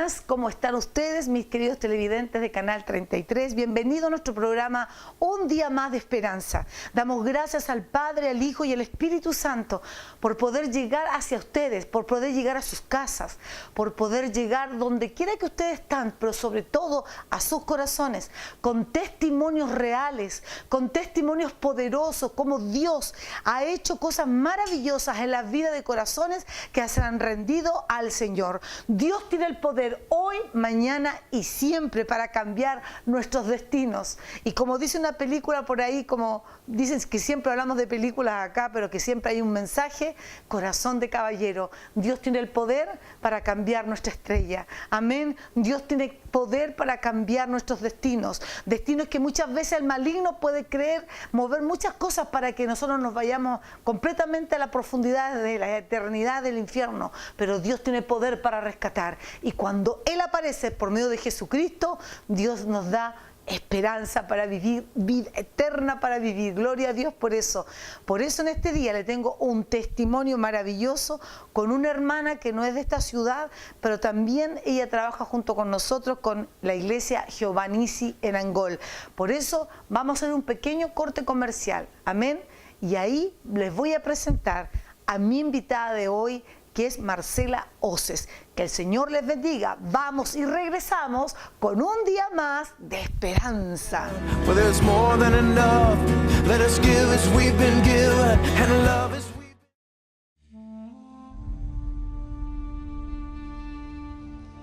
buenas, ¿cómo están ustedes, mis queridos televidentes de Canal 33? Bienvenido a nuestro programa Un Día Más de Esperanza. Damos gracias al Padre, al Hijo y al Espíritu Santo por poder llegar hacia ustedes, por poder llegar a sus casas, por poder llegar donde quiera que ustedes están, pero sobre todo a sus corazones, con testimonios reales, con testimonios poderosos, como Dios ha hecho cosas maravillosas en la vida de corazones que se han rendido al Señor. Dios tiene el poder hoy, mañana y siempre para cambiar nuestros destinos. Y como dice una película por ahí, como dicen que siempre hablamos de películas acá, pero que siempre hay un mensaje, corazón de caballero. Dios tiene el poder para cambiar nuestra estrella. Amén. Dios tiene poder para cambiar nuestros destinos. Destinos que muchas veces el maligno puede creer, mover muchas cosas para que nosotros nos vayamos completamente a la profundidad de la eternidad del infierno. Pero Dios tiene poder para rescatar. Y cuando Él aparece por medio de Jesucristo, Dios nos da esperanza para vivir, vida eterna para vivir. Gloria a Dios por eso. Por eso en este día le tengo un testimonio maravilloso con una hermana que no es de esta ciudad, pero también ella trabaja junto con nosotros con la iglesia Jehová Nissi en Angol. Por eso vamos a hacer un pequeño corte comercial. Amén. Y ahí les voy a presentar a mi invitada de hoy, que es Marcela Oces. Que el Señor les bendiga. Vamos y regresamos con un día más de esperanza.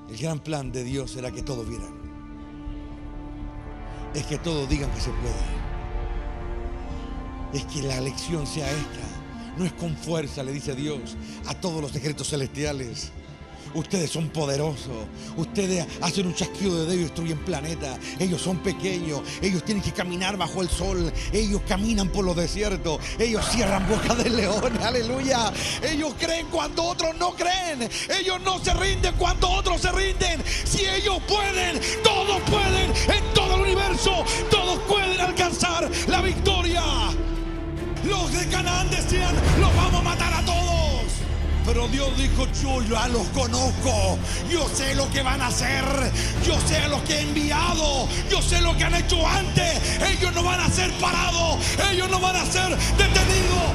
El gran plan de Dios era que todos vieran. Es que todos digan que se puede. Es que la elección sea esta. No es con fuerza, le dice Dios a todos los ejércitos celestiales. Ustedes son poderosos. Ustedes hacen un chasquido de dedo y destruyen planetas. Ellos son pequeños. Ellos tienen que caminar bajo el sol. Ellos caminan por los desiertos. Ellos cierran boca de león. Aleluya. Ellos creen cuando otros no creen. Ellos no se rinden cuando otros se rinden. Si ellos pueden, todos pueden. En todo el universo, todos pueden alcanzar la victoria. Los de Canaán decían, los vamos a matar a todos. Pero Dios dijo, yo ya los conozco. Yo sé lo que van a hacer. Yo sé a los que he enviado. Yo sé lo que han hecho antes. Ellos no van a ser parados. Ellos no van a ser detenidos.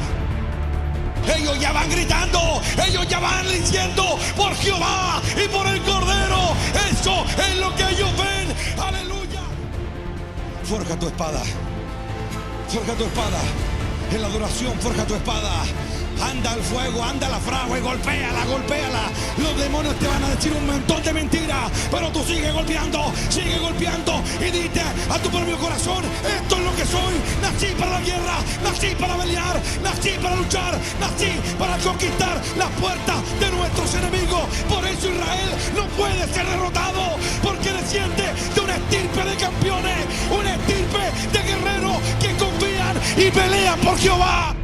Ellos ya van gritando. Ellos ya van diciendo, por Jehová y por el Cordero. Eso es lo que ellos ven. Aleluya. Forja tu espada. Forja tu espada. En la adoración, forja tu espada. Anda al fuego, anda a la fragua y golpéala, golpéala. Los demonios te van a decir un montón de mentiras, pero tú sigue golpeando y dite a tu propio corazón, esto es lo que soy. Nací para la guerra, nací para pelear, nací para luchar, nací para conquistar las puertas de nuestros enemigos. Por eso Israel no puede ser derrotado, porque desciende de una estirpe de campeones, una estirpe de guerreros que confían y pelean por Jehová.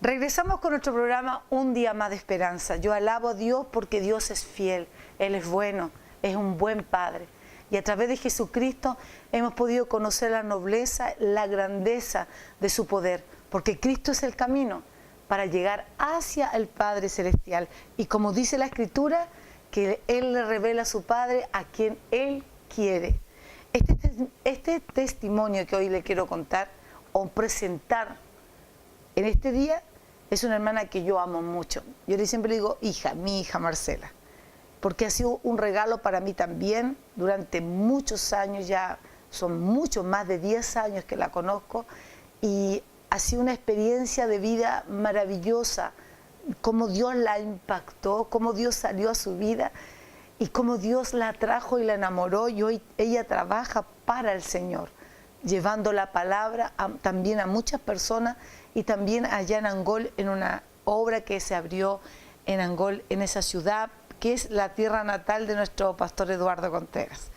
Regresamos con nuestro programa Un Día Más de Esperanza. Yo alabo a Dios porque Dios es fiel, Él es bueno, es un buen Padre. Y a través de Jesucristo hemos podido conocer la nobleza, la grandeza de su poder, porque Cristo es el camino para llegar hacia el Padre Celestial. Y como dice la Escritura, que Él le revela a su Padre a quien Él quiere. Este testimonio que hoy le quiero contar o presentar en este día es una hermana que yo amo mucho. Yo siempre le digo hija, mi hija Marcela, porque ha sido un regalo para mí también durante muchos años, ya son mucho más de 10 años que la conozco, y ha sido una experiencia de vida maravillosa, cómo Dios la impactó, cómo Dios salió a su vida y cómo Dios la atrajo y la enamoró, y hoy ella trabaja para el Señor, llevando la palabra también a muchas personas, y también allá en Angol, en una obra que se abrió en Angol, en esa ciudad, que es la tierra natal de nuestro pastor Eduardo Contreras.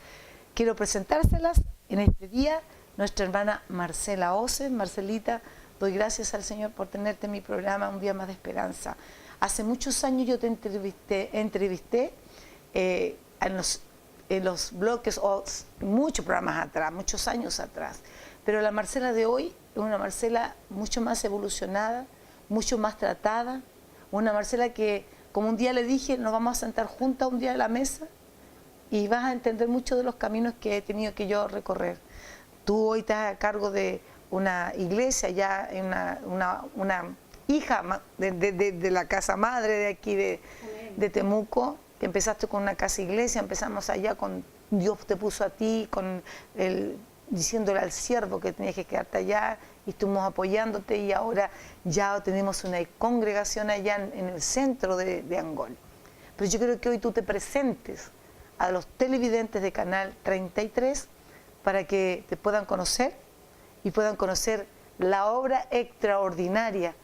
Quiero presentárselas en este día, nuestra hermana Marcela Oces. Marcelita, doy gracias al Señor por tenerte en mi programa Un Día Más de Esperanza. Hace muchos años yo te entrevisté en los bloques o muchos programas atrás, muchos años atrás. Pero la Marcela de hoy es una Marcela mucho más evolucionada, mucho más tratada, una Marcela que, como un día le dije, nos vamos a sentar juntas un día a la mesa y vas a entender muchos de los caminos que he tenido que yo recorrer. Tú hoy estás a cargo de una iglesia, ya una hija de la casa madre de aquí de Temuco, que empezaste con una casa iglesia, empezamos allá con Dios te puso a ti, con diciéndole al siervo que tenías que quedarte allá y estuvimos apoyándote y ahora ya tenemos una congregación allá en el centro de Angol. Pero yo creo que hoy tú te presentes a los televidentes de Canal 33 para que te puedan conocer y puedan conocer la obra extraordinaria,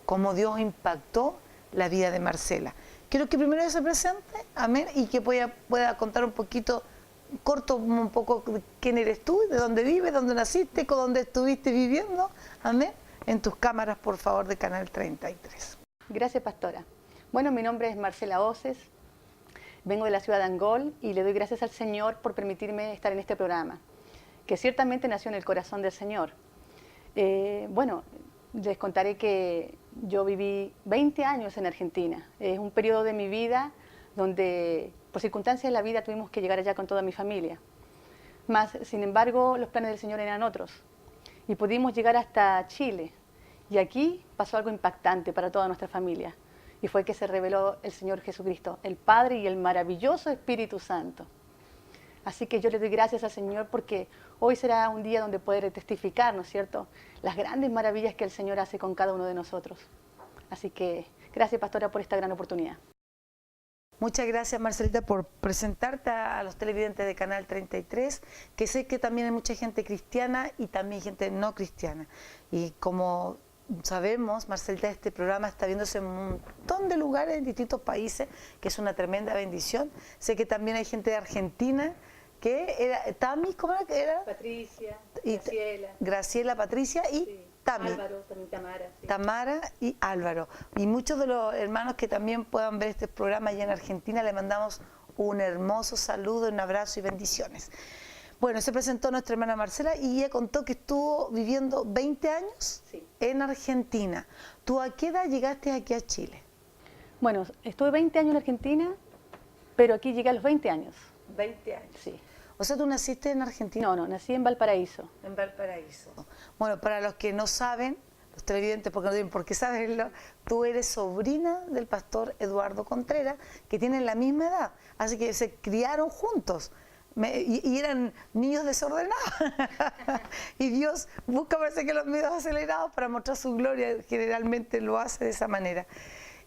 cómo Dios impactó la vida de Marcela. Quiero que primero se presente, amén, y que pueda contar un poquito, corto un poco, quién eres tú, de dónde vives, dónde naciste, con dónde estuviste viviendo, amén, en tus cámaras, por favor, de Canal 33. Gracias, pastora. Bueno, mi nombre es Marcela Oces, vengo de la ciudad de Angol y le doy gracias al Señor por permitirme estar en este programa, que ciertamente nació en el corazón del Señor. Bueno, les contaré que yo viví 20 años en Argentina. Es un periodo de mi vida donde, por circunstancias de la vida, tuvimos que llegar allá con toda mi familia. Mas, sin embargo, los planes del Señor eran otros. Y pudimos llegar hasta Chile. Y aquí pasó algo impactante para toda nuestra familia. Y fue que se reveló el Señor Jesucristo, el Padre y el maravilloso Espíritu Santo. Así que yo le doy gracias al Señor porque hoy será un día donde poder testificar, ¿no es cierto?, las grandes maravillas que el Señor hace con cada uno de nosotros. Así que gracias, pastora, por esta gran oportunidad. Muchas gracias, Marcelita, por presentarte a los televidentes de Canal 33, que sé que también hay mucha gente cristiana y también gente no cristiana. Y como sabemos, Marcelita, este programa está viéndose en un montón de lugares, en distintos países, que es una tremenda bendición. Sé que también hay gente de Argentina, que era Tami, ¿cómo era que era? Patricia, Graciela, Patricia y sí. Tami. Álvaro, también Tamara. Sí. Tamara y Álvaro. Y muchos de los hermanos que también puedan ver este programa allá en Argentina, le mandamos un hermoso saludo, un abrazo y bendiciones. Bueno, se presentó nuestra hermana Marcela y ella contó que estuvo viviendo 20 años Sí. en Argentina. ¿Tú a qué edad llegaste aquí a Chile? Bueno, estuve 20 años en Argentina, pero aquí llegué a los 20 años. 20 años. Sí. O sea, ¿tú naciste en Argentina? No, nací en Valparaíso. En Valparaíso. Bueno, para los que no saben, los televidentes, porque no tienen por qué saberlo, tú eres sobrina del pastor Eduardo Contreras, que tienen la misma edad, así que se criaron juntos. Y eran niños desordenados. Y Dios busca, parece que los medios acelerados para mostrar su gloria, generalmente lo hace de esa manera.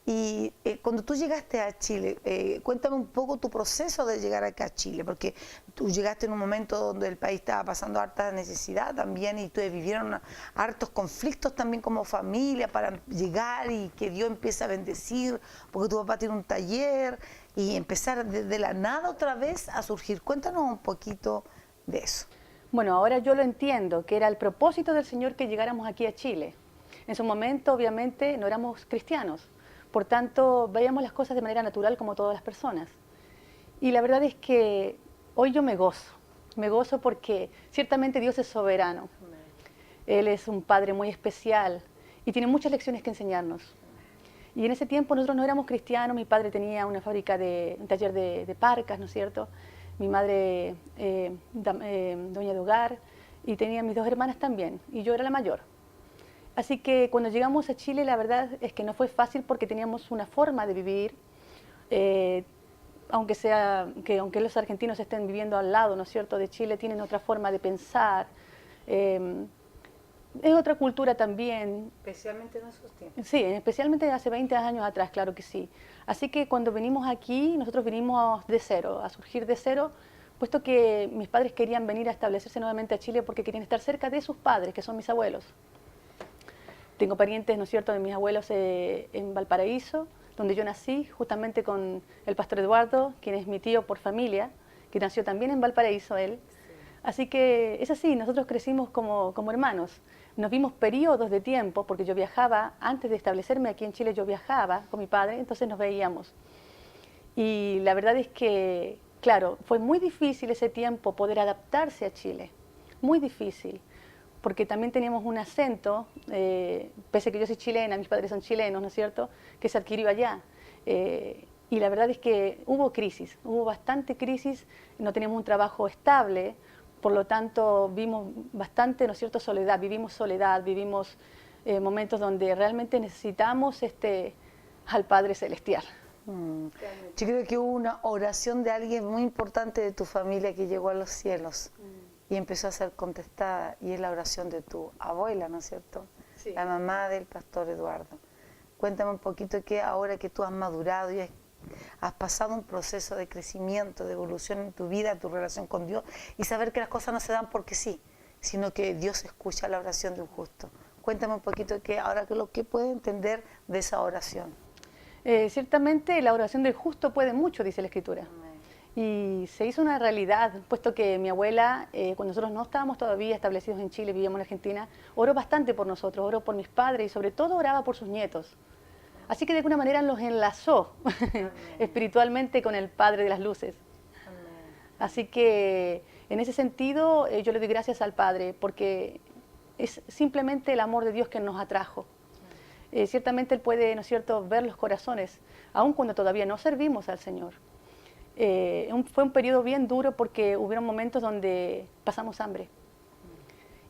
Y cuando tú llegaste a Chile, cuéntame un poco tu proceso de llegar acá a Chile, porque tú llegaste en un momento donde el país estaba pasando harta necesidad también y ustedes vivieron hartos conflictos también como familia para llegar y que Dios empiece a bendecir, porque tu papá tiene un taller y empezar desde la nada otra vez a surgir. Cuéntanos un poquito de eso. Bueno, ahora yo lo entiendo, que era el propósito del Señor que llegáramos aquí a Chile. En su momento, obviamente, no éramos cristianos. Por tanto, veíamos las cosas de manera natural como todas las personas. Y la verdad es que hoy yo me gozo porque ciertamente Dios es soberano. Él es un Padre muy especial y tiene muchas lecciones que enseñarnos. Y en ese tiempo nosotros no éramos cristianos, mi padre tenía una fábrica, un taller de parcas, ¿no es cierto? Mi madre, doña de hogar, y tenía mis dos hermanas también, y yo era la mayor. Así que cuando llegamos a Chile, la verdad es que no fue fácil porque teníamos una forma de vivir, aunque los argentinos estén viviendo al lado, ¿no es cierto?, de Chile, tienen otra forma de pensar, es otra cultura también. Especialmente en esos tiempos. Sí, especialmente hace 20 años atrás, claro que sí. Así que cuando venimos aquí, nosotros vinimos de cero, a surgir de cero, puesto que mis padres querían venir a establecerse nuevamente a Chile porque querían estar cerca de sus padres, que son mis abuelos. Tengo parientes, ¿no es cierto?, de mis abuelos en Valparaíso, donde yo nací, justamente con el pastor Eduardo, quien es mi tío por familia, que nació también en Valparaíso él. Así que es así, nosotros crecimos como hermanos. Nos vimos periodos de tiempo, porque yo viajaba, antes de establecerme aquí en Chile, yo viajaba con mi padre, entonces nos veíamos. Y la verdad es que claro, fue muy difícil ese tiempo poder adaptarse a Chile, muy difícil, porque también teníamos un acento, pese a que yo soy chilena, mis padres son chilenos, ¿no es cierto?, que se adquirió allá. Y la verdad es que hubo crisis, hubo bastante crisis, no teníamos un trabajo estable, por lo tanto vimos bastante, ¿no es cierto?, soledad, vivimos momentos donde realmente necesitamos al Padre Celestial. Yo creo que hubo una oración de alguien muy importante de tu familia que llegó a los cielos y empezó a ser contestada, y es la oración de tu abuela, ¿no es cierto? Sí. La mamá del pastor Eduardo. Cuéntame un poquito que ahora que tú has madurado y has pasado un proceso de crecimiento, de evolución en tu vida, tu relación con Dios, y saber que las cosas no se dan porque sí, sino que Dios escucha la oración de un justo. Cuéntame un poquito que ahora que lo que puedes entender de esa oración. Ciertamente la oración del justo puede mucho, dice la Escritura. Amén. Y se hizo una realidad, puesto que mi abuela, cuando nosotros no estábamos todavía establecidos en Chile, vivíamos en Argentina, oró bastante por nosotros, oró por mis padres y sobre todo oraba por sus nietos. Así que de alguna manera los enlazó espiritualmente con el Padre de las Luces. Amén. Así que en ese sentido yo le doy gracias al Padre, porque es simplemente el amor de Dios que nos atrajo. Ciertamente Él puede, ¿no es cierto?, ver los corazones, aun cuando todavía no servimos al Señor. Fue un periodo bien duro porque hubieron momentos donde pasamos hambre.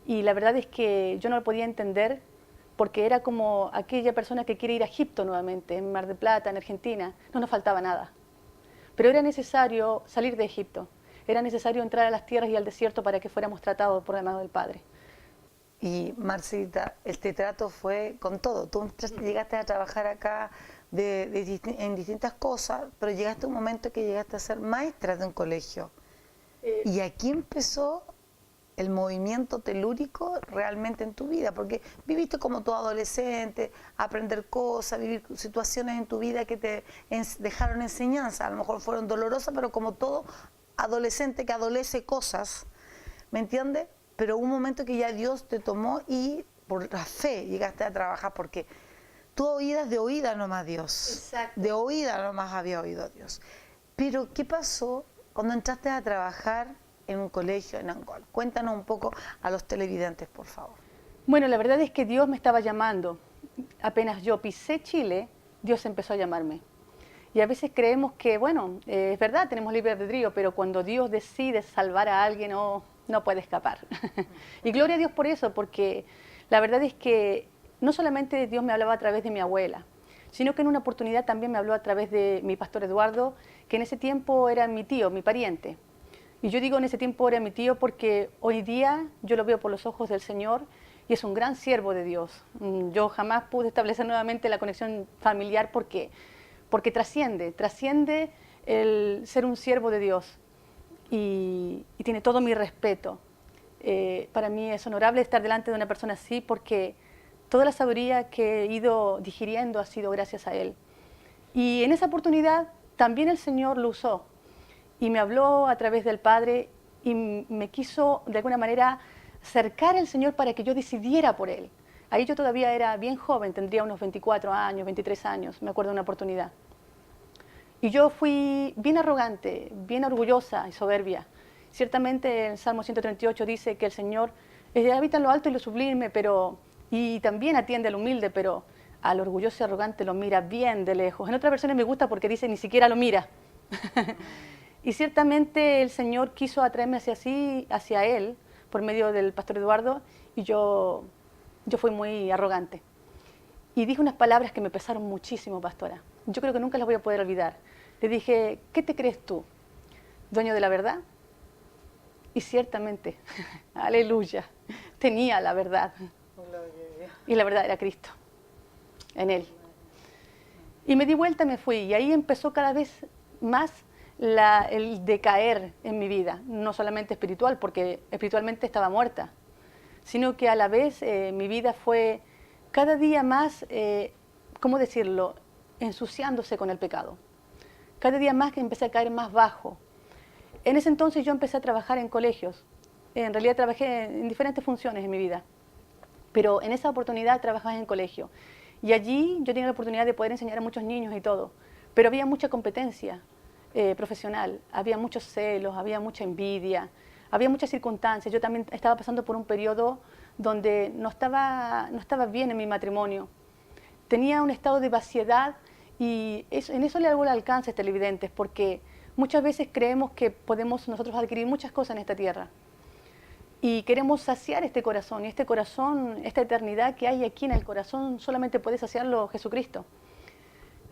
Y la verdad es que yo no lo podía entender porque era como aquella persona que quiere ir a Egipto nuevamente, en Mar del Plata, en Argentina. No nos faltaba nada. Pero era necesario salir de Egipto. Era necesario entrar a las tierras y al desierto para que fuéramos tratados por la mano del Padre. Y Marcelita, este trato fue con todo. Tú llegaste a trabajar acá en distintas cosas, pero llegaste a un momento que llegaste a ser maestra de un colegio. Y aquí empezó el movimiento telúrico realmente en tu vida, porque viviste como todo adolescente, aprender cosas, vivir situaciones en tu vida que te dejaron enseñanza. A lo mejor fueron dolorosas, pero como todo adolescente que adolece cosas, ¿me entiendes? Pero hubo un momento que ya Dios te tomó y por la fe llegaste a trabajar, porque tú oídas de oída nomás a Dios. Exacto. De oída nomás había oído a Dios. Pero ¿qué pasó cuando entraste a trabajar en un colegio en Angol? Cuéntanos un poco a los televidentes, por favor. Bueno, la verdad es que Dios me estaba llamando. Apenas yo pisé Chile, Dios empezó a llamarme. Y a veces creemos que, bueno, es verdad, tenemos libre albedrío, pero cuando Dios decide salvar a alguien, no puede escapar. Y gloria a Dios por eso, porque la verdad es que no solamente Dios me hablaba a través de mi abuela, sino que en una oportunidad también me habló a través de mi pastor Eduardo, que en ese tiempo era mi tío, mi pariente. Y yo digo en ese tiempo era mi tío porque hoy día yo lo veo por los ojos del Señor y es un gran siervo de Dios. Yo jamás pude establecer nuevamente la conexión familiar porque trasciende el ser un siervo de Dios. Y tiene todo mi respeto. Para mí es honorable estar delante de una persona así porque toda la sabiduría que he ido digiriendo ha sido gracias a él. Y en esa oportunidad también el Señor lo usó y me habló a través del Padre y me quiso de alguna manera acercar al Señor para que yo decidiera por Él. Ahí yo todavía era bien joven, tendría unos 24 años, 23 años, me acuerdo de una oportunidad. Y yo fui bien arrogante, bien orgullosa y soberbia. Ciertamente el Salmo 138 dice que el Señor habita en lo alto y lo sublime, y también atiende al humilde, pero al orgulloso y arrogante lo mira bien de lejos. En otras versiones me gusta porque dice ni siquiera lo mira. Y ciertamente el Señor quiso atraerme hacia Él, por medio del pastor Eduardo, y yo fui muy arrogante. Y dije unas palabras que me pesaron muchísimo, pastora. Yo creo que nunca las voy a poder olvidar. Le dije, ¿qué te crees tú? ¿Dueño de la verdad? Y ciertamente, aleluya, tenía la verdad. Y la verdad era Cristo, en Él. Y me di vuelta y me fui. Y ahí empezó cada vez más el decaer en mi vida. No solamente espiritual, porque espiritualmente estaba muerta, sino que a la vez mi vida fue cada día más, ¿cómo decirlo?, ensuciándose con el pecado. Cada día más que empecé a caer más bajo. En ese entonces yo empecé a trabajar en colegios. En realidad trabajé en diferentes funciones en mi vida. Pero en esa oportunidad trabajaba en colegio. Y allí yo tenía la oportunidad de poder enseñar a muchos niños y todo. Pero había mucha competencia. profesional. Había muchos celos, había mucha envidia, había muchas circunstancias. Yo también estaba pasando por un periodo donde no estaba bien en mi matrimonio. Tenía un estado de vaciedad y en eso le hago el alcance, televidentes, porque muchas veces creemos que podemos nosotros adquirir muchas cosas en esta tierra. Y queremos saciar este corazón, y este corazón, esta eternidad que hay aquí en el corazón, solamente puede saciarlo Jesucristo.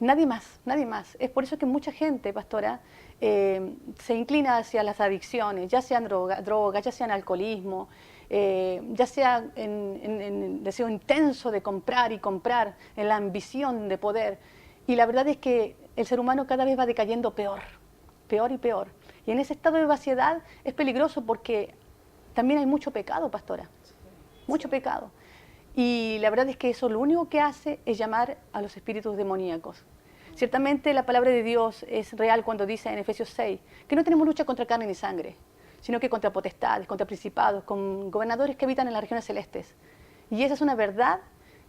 Nadie más, nadie más. Es por eso que mucha gente, pastora, se inclina hacia las adicciones, ya sean drogas, ya sean alcoholismo, ya sea en el deseo intenso de comprar y comprar, en la ambición de poder. Y la verdad es que el ser humano cada vez va decayendo peor, peor y peor. Y en ese estado de vaciedad es peligroso porque también hay mucho pecado, pastora, mucho pecado. Y la verdad es que eso lo único que hace es llamar a los espíritus demoníacos. Ciertamente la palabra de Dios es real cuando dice en Efesios 6 que no tenemos lucha contra carne ni sangre, sino que contra potestades, contra principados, con gobernadores que habitan en las regiones celestes. Y esa es una verdad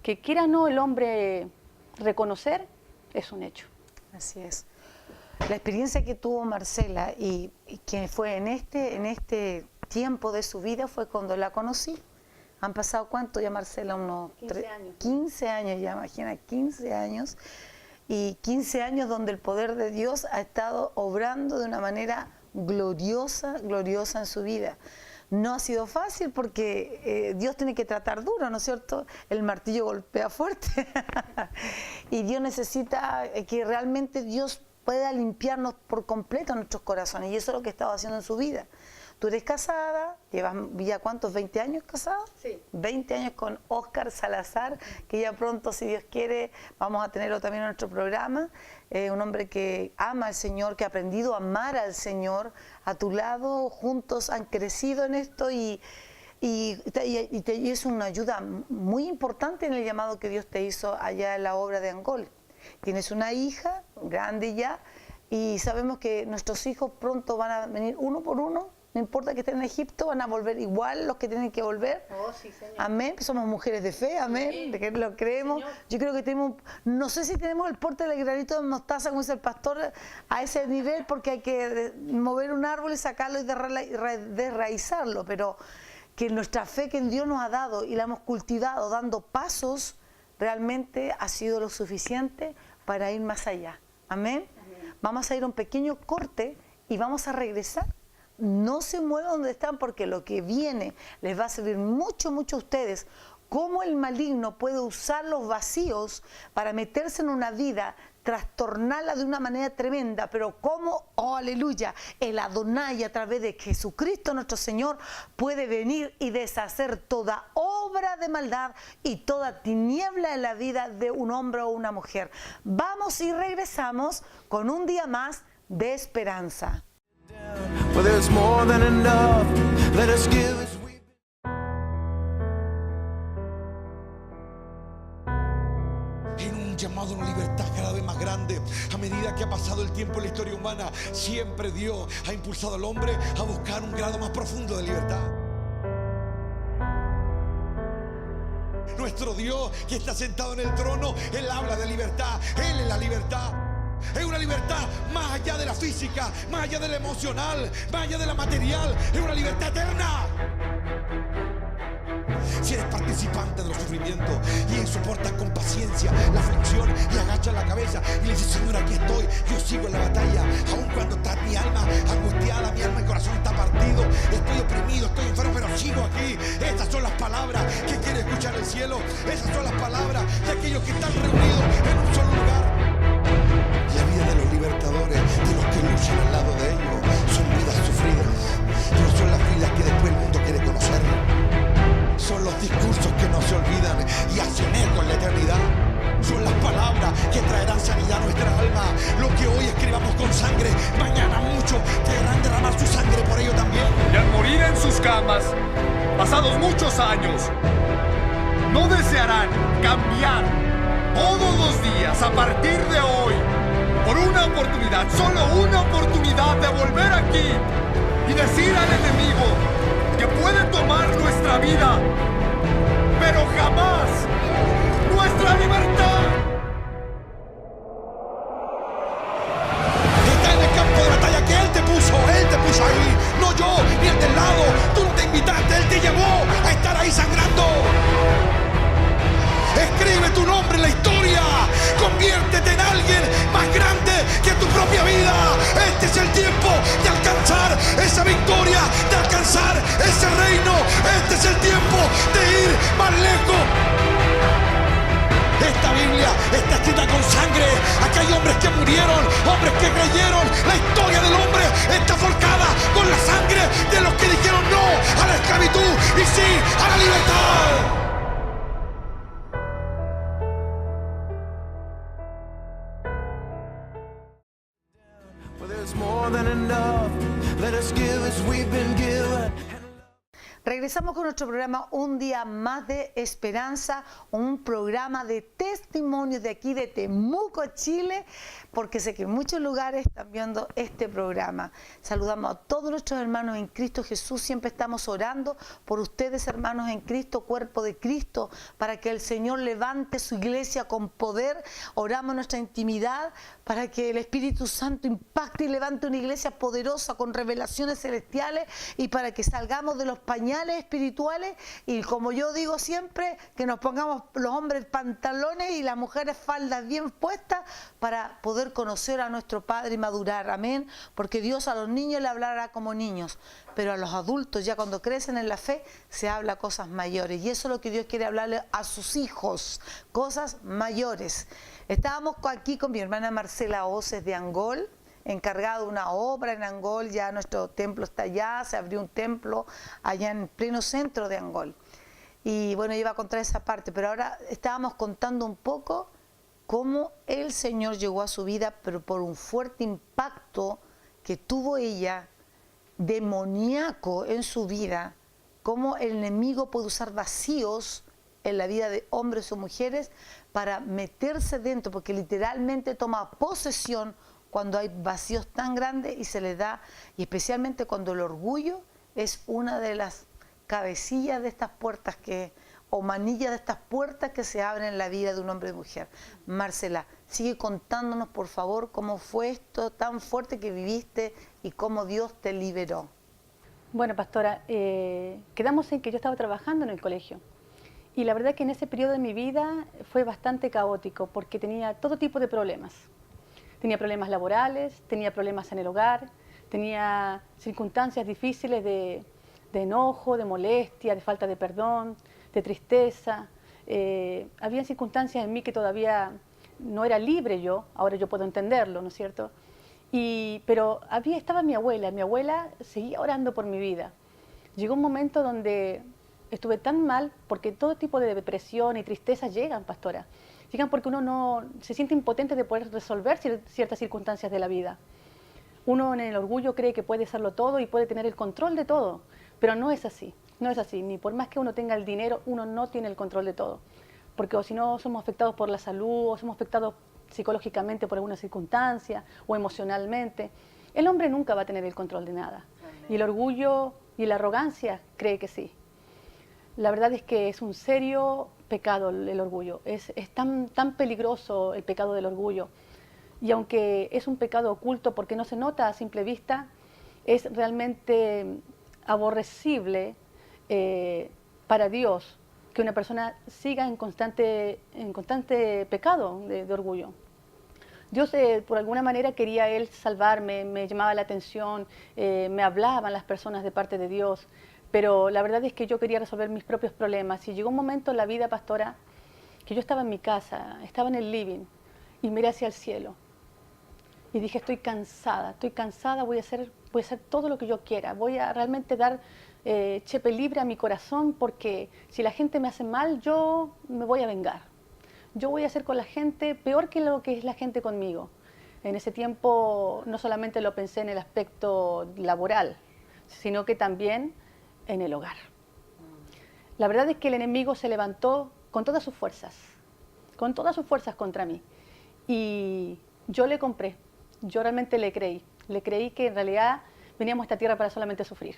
que quiera o no el hombre reconocer, es un hecho. Así es. La experiencia que tuvo Marcela y que fue en este tiempo de su vida fue cuando la conocí. ¿Han pasado cuánto ya, Marcela? Unos 15 años. 15 años ya, imagina, 15 años. Y 15 años donde el poder de Dios ha estado obrando de una manera gloriosa, gloriosa en su vida. No ha sido fácil porque Dios tiene que tratar duro, ¿no es cierto? El martillo golpea fuerte. Y Dios necesita que realmente Dios pueda limpiarnos por completo nuestros corazones. Y eso es lo que estaba haciendo en su vida. Tú eres casada, llevas ya ¿cuántos? ¿20 años casada? Sí. 20 años con Óscar Salazar, que ya pronto, si Dios quiere, vamos a tenerlo también en nuestro programa. Un hombre que ama al Señor, que ha aprendido a amar al Señor. A tu lado, juntos han crecido en esto y es una ayuda muy importante en el llamado que Dios te hizo allá en la obra de Angol. Tienes una hija grande ya y sabemos que nuestros hijos pronto van a venir uno por uno. No importa que estén en Egipto, van a volver igual los que tienen que volver. Oh, sí, Señor. Amén. Somos mujeres de fe, amén. Sí. De que lo creemos. Señor. Yo creo que tenemos, no sé si tenemos el porte del granito de mostaza, como dice el pastor, a ese nivel, porque hay que mover un árbol y sacarlo y desraizarlo. Pero que nuestra fe que en Dios nos ha dado y la hemos cultivado dando pasos, realmente ha sido lo suficiente para ir más allá. Amén. Amén. Vamos a ir a un pequeño corte y vamos a regresar. No se muevan donde están porque lo que viene les va a servir mucho, mucho a ustedes. Cómo el maligno puede usar los vacíos para meterse en una vida, trastornarla de una manera tremenda, pero cómo, oh aleluya, el Adonai a través de Jesucristo nuestro Señor puede venir y deshacer toda obra de maldad y toda tiniebla en la vida de un hombre o una mujer. Vamos y regresamos con un día más de esperanza. Well, there's more than enough. Let us give as we... En un llamado a una libertad cada vez más grande. A medida que ha pasado el tiempo en la historia humana, siempre Dios ha impulsado al hombre a buscar un grado más profundo de libertad. Nuestro Dios que está sentado en el trono, Él habla de libertad. Él es la libertad. Es una libertad más allá de la física, más allá de la emocional, más allá de la material. Es una libertad eterna. Si eres participante de los sufrimientos y soportas con paciencia la aflicción y agachas la cabeza y le dices: Señor, aquí estoy, yo sigo en la batalla, aun cuando está mi alma angustiada, mi alma y corazón está partido, estoy oprimido, estoy enfermo, pero sigo aquí. Estas son las palabras que quiere escuchar el cielo. Esas son las palabras de aquellos que están reunidos en un solo lugar. La vida de los libertadores, de los que luchan al lado de ellos, son vidas sufridas, pero son las vidas que después el mundo quiere conocer. Son los discursos que no se olvidan y hacen eco en la eternidad. Son las palabras que traerán sanidad a nuestra alma. Lo que hoy escribamos con sangre, mañana muchos querrán derramar su sangre por ello también. Y al morir en sus camas, pasados muchos años, no desearán cambiar todos los días a partir de hoy por una oportunidad, solo una oportunidad de volver aquí y decir al enemigo que puede tomar nuestra vida, pero jamás nuestra libertad. Está en el campo de nombre en la historia. Conviértete en alguien más grande que tu propia vida. Este es el tiempo de alcanzar esa victoria, de alcanzar ese reino. Este es el tiempo de ir más lejos. Esta Biblia está escrita con sangre. Aquí hay hombres que murieron, hombres que creyeron. La historia del hombre está forjada con la sangre de los que dijeron no a la esclavitud y sí a la libertad. Well, there's more than enough. Let us give as we've been given. Regresamos con nuestro programa Un Día Más de Esperanza, un programa de testimonios de aquí de Temuco, Chile, porque sé que en muchos lugares están viendo este programa. Saludamos a todos nuestros hermanos en Cristo Jesús, siempre estamos orando por ustedes, hermanos en Cristo, cuerpo de Cristo, para que el Señor levante su iglesia con poder. Oramos en nuestra intimidad para que el Espíritu Santo impacte y levante una iglesia poderosa con revelaciones celestiales y para que salgamos de los pañales espirituales y, como yo digo siempre, que nos pongamos los hombres pantalones y las mujeres faldas bien puestas para poder conocer a nuestro Padre y madurar, amén, porque Dios a los niños le hablará como niños, pero a los adultos ya cuando crecen en la fe se habla cosas mayores y eso es lo que Dios quiere hablarle a sus hijos, cosas mayores. Estábamos aquí con mi hermana Marcela Oces de Angol, encargado de una obra en Angol. Ya nuestro templo está allá, se abrió un templo allá en pleno centro de Angol. Y bueno, iba a contar esa parte, pero ahora estábamos contando un poco cómo el Señor llegó a su vida, pero por un fuerte impacto que tuvo ella, demoníaco en su vida, cómo el enemigo puede usar vacíos en la vida de hombres o mujeres para meterse dentro, porque literalmente toma posesión cuando hay vacíos tan grandes y se les da, y especialmente cuando el orgullo es una de las cabecillas de estas puertas o manillas de estas puertas que se abren en la vida de un hombre y mujer. Marcela, sigue contándonos por favor cómo fue esto tan fuerte que viviste y cómo Dios te liberó. Bueno, pastora, quedamos en que yo estaba trabajando en el colegio y la verdad que en ese periodo de mi vida fue bastante caótico porque tenía todo tipo de problemas. Tenía problemas laborales, tenía problemas en el hogar, tenía circunstancias difíciles de enojo, de molestia, de falta de perdón, de tristeza. Había circunstancias en mí que todavía no era libre yo, ahora yo puedo entenderlo, ¿no es cierto? Pero estaba mi abuela seguía orando por mi vida. Llegó un momento donde estuve tan mal, porque todo tipo de depresión y tristeza llegan, pastora. Llegan porque uno no se siente impotente de poder resolver ciertas circunstancias de la vida. Uno en el orgullo cree que puede hacerlo todo y puede tener el control de todo, pero no es así, no es así. Ni por más que uno tenga el dinero, uno no tiene el control de todo. Porque o si no somos afectados por la salud, o somos afectados psicológicamente por alguna circunstancia, o emocionalmente. El hombre nunca va a tener el control de nada. Y el orgullo y la arrogancia cree que sí. La verdad es que es un serio pecado el orgullo, es tan peligroso el pecado del orgullo. Y aunque es un pecado oculto porque no se nota a simple vista, es realmente aborrecible para Dios que una persona siga en constante pecado de orgullo. Dios por alguna manera quería Él salvarme, me llamaba la atención, me hablaban las personas de parte de Dios, pero la verdad es que yo quería resolver mis propios problemas. Y llegó un momento en la vida, pastora, que yo estaba en mi casa, estaba en el living y miré hacia el cielo. Y dije, estoy cansada, voy a hacer todo lo que yo quiera, voy a realmente dar chepe libre a mi corazón, porque si la gente me hace mal, yo me voy a vengar. Yo voy a hacer con la gente peor que lo que es la gente conmigo. En ese tiempo no solamente lo pensé en el aspecto laboral, sino que también en el hogar. La verdad es que el enemigo se levantó con todas sus fuerzas contra mí. Y yo le compré, yo realmente le creí que en realidad veníamos a esta tierra para solamente sufrir.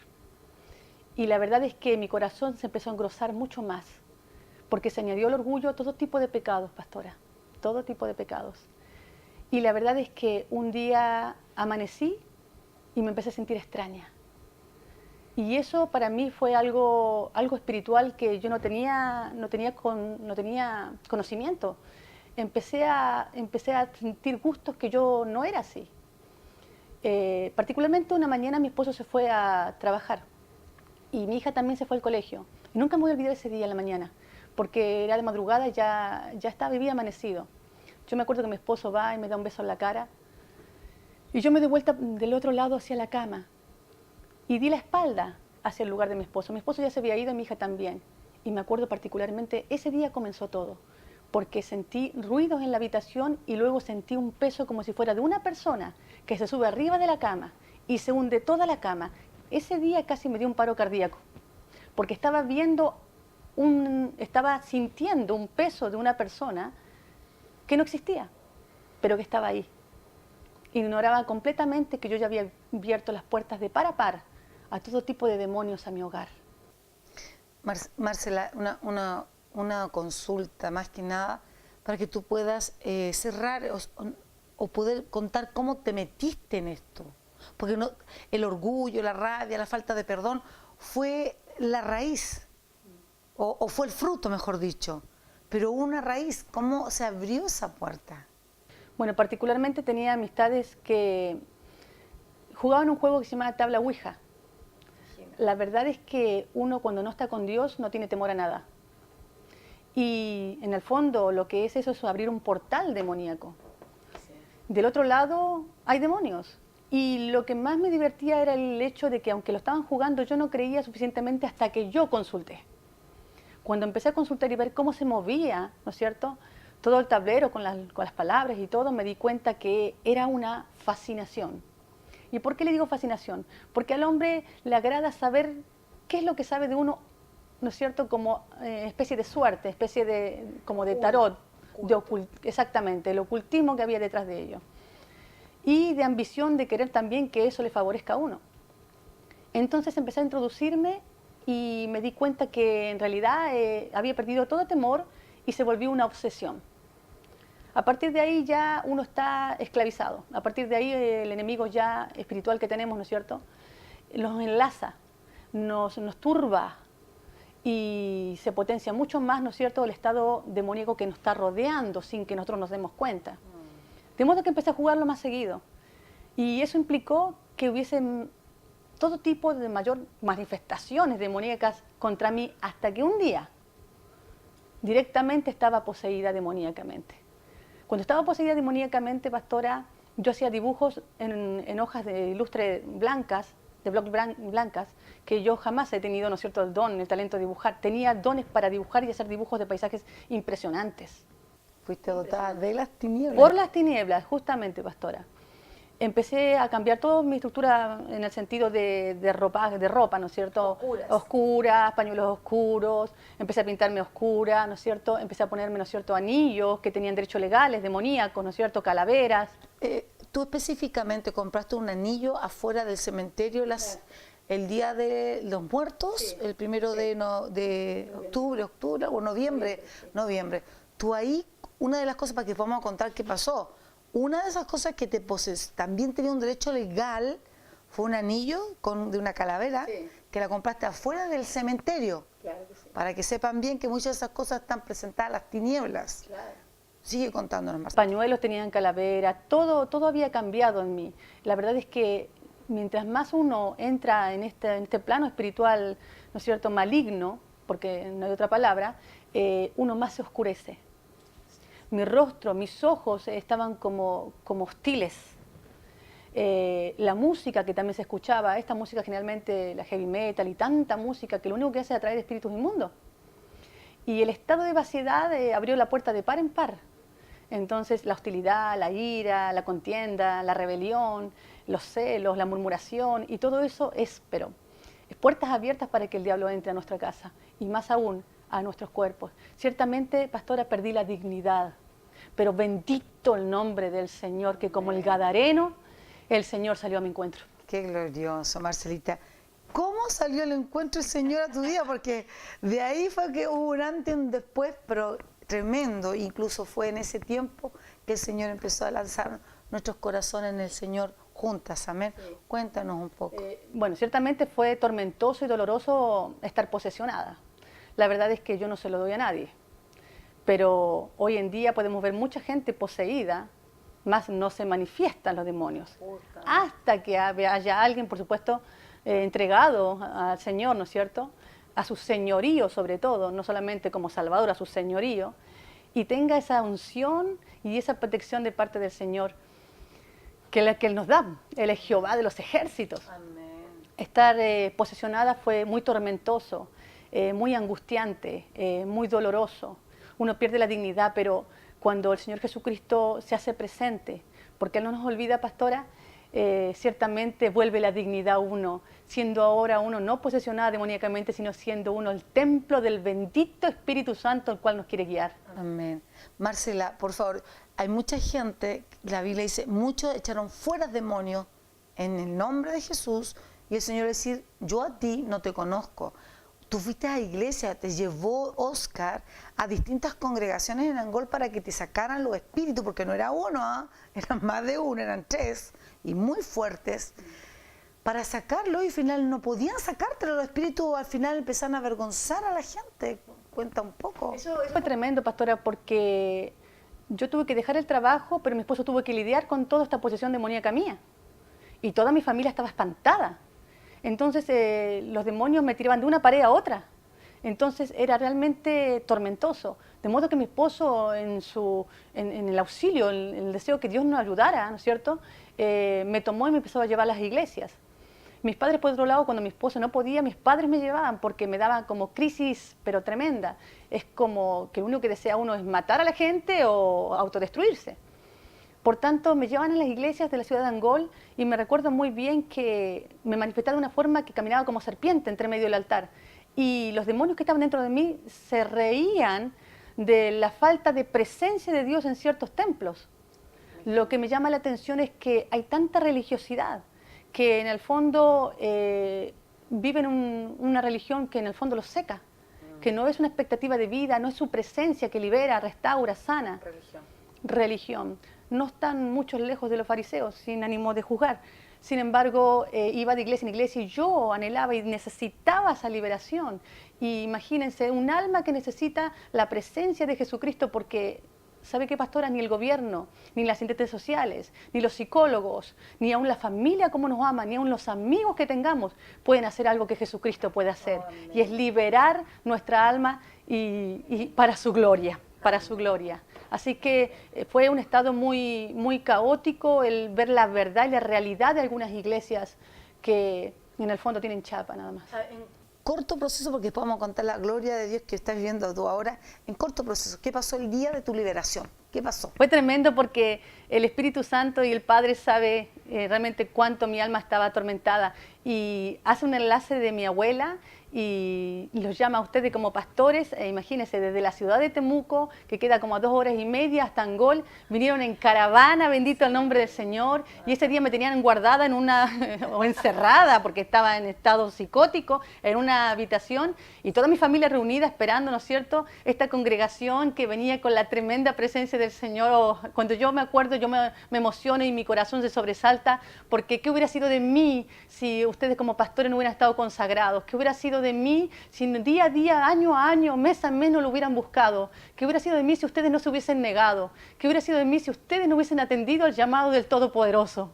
Y la verdad es que mi corazón se empezó a engrosar mucho más, porque se añadió el orgullo a todo tipo de pecados, pastora, todo tipo de pecados. Y la verdad es que un día amanecí y me empecé a sentir extraña. Y eso para mí fue algo espiritual que yo no tenía conocimiento. empecé a sentir gustos que yo no era así. Particularmente una mañana mi esposo se fue a trabajar y mi hija también se fue al colegio. Y nunca me voy a olvidar ese día en la mañana, porque era de madrugada y ya había amanecido. Yo me acuerdo que mi esposo va y me da un beso en la cara y yo me doy vuelta del otro lado hacia la cama y di la espalda hacia el lugar de mi esposo. Mi esposo ya se había ido y mi hija también. Y me acuerdo particularmente, ese día comenzó todo, porque sentí ruidos en la habitación y luego sentí un peso como si fuera de una persona que se sube arriba de la cama y se hunde toda la cama. Ese día casi me dio un paro cardíaco, porque estaba sintiendo un peso de una persona que no existía, pero que estaba ahí. Ignoraba completamente que yo ya había abierto las puertas de par a par a todo tipo de demonios a mi hogar. Marcela, una consulta más que nada para que tú puedas cerrar o poder contar cómo te metiste en esto. Porque el orgullo, la rabia, la falta de perdón fue la raíz, o fue el fruto, mejor dicho. Pero hubo una raíz, ¿cómo se abrió esa puerta? Bueno, particularmente tenía amistades que jugaban un juego que se llama tabla Ouija. La verdad es que uno cuando no está con Dios no tiene temor a nada. Y en el fondo lo que es eso es abrir un portal demoníaco. Del otro lado hay demonios. Y lo que más me divertía era el hecho de que aunque lo estaban jugando yo no creía suficientemente hasta que yo consulté. Cuando empecé a consultar y ver cómo se movía, ¿no es cierto?, todo el tablero con las palabras y todo, me di cuenta que era una fascinación. ¿Y por qué le digo fascinación? Porque al hombre le agrada saber qué es lo que sabe de uno, ¿no es cierto?, como especie de suerte, especie de como de tarot, exactamente, el ocultismo que había detrás de ello. Y de ambición de querer también que eso le favorezca a uno. Entonces empecé a introducirme y me di cuenta que en realidad había perdido todo temor y se volvió una obsesión. A partir de ahí ya uno está esclavizado. A partir de ahí el enemigo ya espiritual que tenemos, ¿no es cierto?, nos enlaza, nos turba y se potencia mucho más, ¿no es cierto?, el estado demoníaco que nos está rodeando sin que nosotros nos demos cuenta. De modo que empecé a jugarlo más seguido. Y eso implicó que hubiesen todo tipo de mayor manifestaciones demoníacas contra mí, hasta que un día directamente estaba poseída demoníacamente. Cuando estaba poseída demoníacamente, pastora, yo hacía dibujos en hojas de ilustre blancas, de bloc blancas, que yo jamás he tenido, ¿no es cierto?, el don, el talento de dibujar. Tenía dones para dibujar y hacer dibujos de paisajes impresionantes. Fuiste dotada de las tinieblas. Por las tinieblas, justamente, pastora. Empecé a cambiar toda mi estructura en el sentido de ropa, ¿no es cierto? Oscuras, pañuelos oscuros, empecé a pintarme oscura, ¿no es cierto? Empecé a ponerme, ¿no es cierto?, anillos que tenían derechos legales, demoníacos, ¿no es cierto?, calaveras. Tú específicamente compraste un anillo afuera del cementerio el día de los muertos, sí, el 1 de octubre o noviembre. Tú ahí, una de las cosas para que vamos a contar qué pasó, una de esas cosas que también tenía un derecho legal, fue un anillo de una calavera, sí, que la compraste afuera del cementerio. Claro que sí. Para que sepan bien que muchas de esas cosas están presentadas a las tinieblas. Claro. Sigue contándonos, Marcela. Pañuelos tenían calavera, todo había cambiado en mí. La verdad es que mientras más uno entra en este plano espiritual, ¿no es cierto?, maligno, porque no hay otra palabra, uno más se oscurece. Mi rostro, mis ojos estaban como hostiles. La música que también se escuchaba, esta música generalmente, la heavy metal y tanta música que lo único que hace es atraer espíritus inmundos. Y el estado de vaciedad abrió la puerta de par en par. Entonces la hostilidad, la ira, la contienda, la rebelión, los celos, la murmuración y todo eso es puertas abiertas para que el diablo entre a nuestra casa y más aún a nuestros cuerpos. Ciertamente, pastora, perdí la dignidad, pero bendito el nombre del Señor, que como el gadareno, el Señor salió a mi encuentro. Qué glorioso, Marcelita. ¿Cómo salió el encuentro del Señor a tu vida? Porque de ahí fue que hubo un antes y un después, pero tremendo. Incluso fue en ese tiempo que el Señor empezó a lanzar nuestros corazones en el Señor juntas. Amén. Sí. Cuéntanos un poco. Bueno, ciertamente fue tormentoso y doloroso estar posesionada. La verdad es que yo no se lo doy a nadie. Pero hoy en día podemos ver mucha gente poseída, más no se manifiestan los demonios. Hasta que haya alguien, por supuesto, entregado al Señor, ¿no es cierto? A su señorío sobre todo, no solamente como Salvador, a su señorío, y tenga esa unción y esa protección de parte del Señor que Él nos da. Él es Jehová de los ejércitos. Amén. Estar posesionada fue muy tormentoso, muy angustiante, muy doloroso. Uno pierde la dignidad, pero cuando el Señor Jesucristo se hace presente, porque Él no nos olvida, pastora, ciertamente vuelve la dignidad a uno, siendo ahora uno no posesionada demoníacamente, sino siendo uno el templo del bendito Espíritu Santo, el cual nos quiere guiar. Amén. Marcela, por favor, hay mucha gente, la Biblia dice, muchos echaron fuera demonios en el nombre de Jesús, y el Señor decir, yo a ti no te conozco. Tú fuiste a la iglesia, te llevó Oscar a distintas congregaciones en Angol para que te sacaran los espíritus, porque no era uno, ¿ah? Eran más de uno, eran 3 y muy fuertes, para sacarlo, y al final no podían sacártelo, los espíritus al final empezaron a avergonzar a la gente. Cuenta un poco. Eso fue tremendo, pastora, porque yo tuve que dejar el trabajo, pero mi esposo tuvo que lidiar con toda esta posesión demoníaca mía, y toda mi familia estaba espantada. Entonces los demonios me tiraban de una pared a otra. Entonces era realmente tormentoso. De modo que mi esposo en el auxilio, en el deseo que Dios nos ayudara, ¿no es cierto?, me tomó y me empezó a llevar a las iglesias. Mis padres, por otro lado, cuando mi esposo no podía, mis padres me llevaban porque me daban como crisis, pero tremenda. Es como que lo único que desea uno es matar a la gente o autodestruirse. Por tanto, me llevan a las iglesias de la ciudad de Angol y me recuerdo muy bien que me manifestaba de una forma que caminaba como serpiente entre medio del altar. Y los demonios que estaban dentro de mí se reían de la falta de presencia de Dios en ciertos templos. Lo que me llama la atención es que hay tanta religiosidad, que en el fondo viven una religión que en el fondo los seca, que no es una expectativa de vida, no es su presencia que libera, restaura, sana. Religión. No están muchos lejos de los fariseos, sin ánimo de juzgar. Sin embargo, iba de iglesia en iglesia y yo anhelaba y necesitaba esa liberación. Y imagínense, un alma que necesita la presencia de Jesucristo, porque, ¿sabe qué, pastora? Ni el gobierno, ni las asistentes sociales, ni los psicólogos, ni aún la familia como nos ama, ni aún los amigos que tengamos pueden hacer algo que Jesucristo puede hacer. Y es liberar nuestra alma y para su gloria, para su gloria. Así que fue un estado muy, muy caótico el ver la verdad y la realidad de algunas iglesias que en el fondo tienen chapa nada más. En corto proceso, porque después vamos a contar la gloria de Dios que estás viviendo tú ahora, en corto proceso, ¿qué pasó el día de tu liberación? ¿Qué pasó? Fue tremendo porque el Espíritu Santo y el Padre sabe realmente cuánto mi alma estaba atormentada, y hace un enlace de mi abuela y los llama a ustedes como pastores. Imagínense, desde la ciudad de Temuco, que queda como a 2 horas y media, hasta Angol, vinieron en caravana, bendito el nombre del Señor, y ese día me tenían guardada en o encerrada, porque estaba en estado psicótico, en una habitación, y toda mi familia reunida esperando, ¿no es cierto?, esta congregación que venía con la tremenda presencia del Señor. Cuando yo me acuerdo, yo me emociono y mi corazón se sobresalta, porque ¿qué hubiera sido de mí si ustedes como pastores no hubieran estado consagrados? ¿Qué hubiera sido de mí si día a día, año a año, mes a mes no lo hubieran buscado? ¿Qué hubiera sido de mí si ustedes no se hubiesen negado? ¿Qué hubiera sido de mí si ustedes no hubiesen atendido al llamado del Todopoderoso?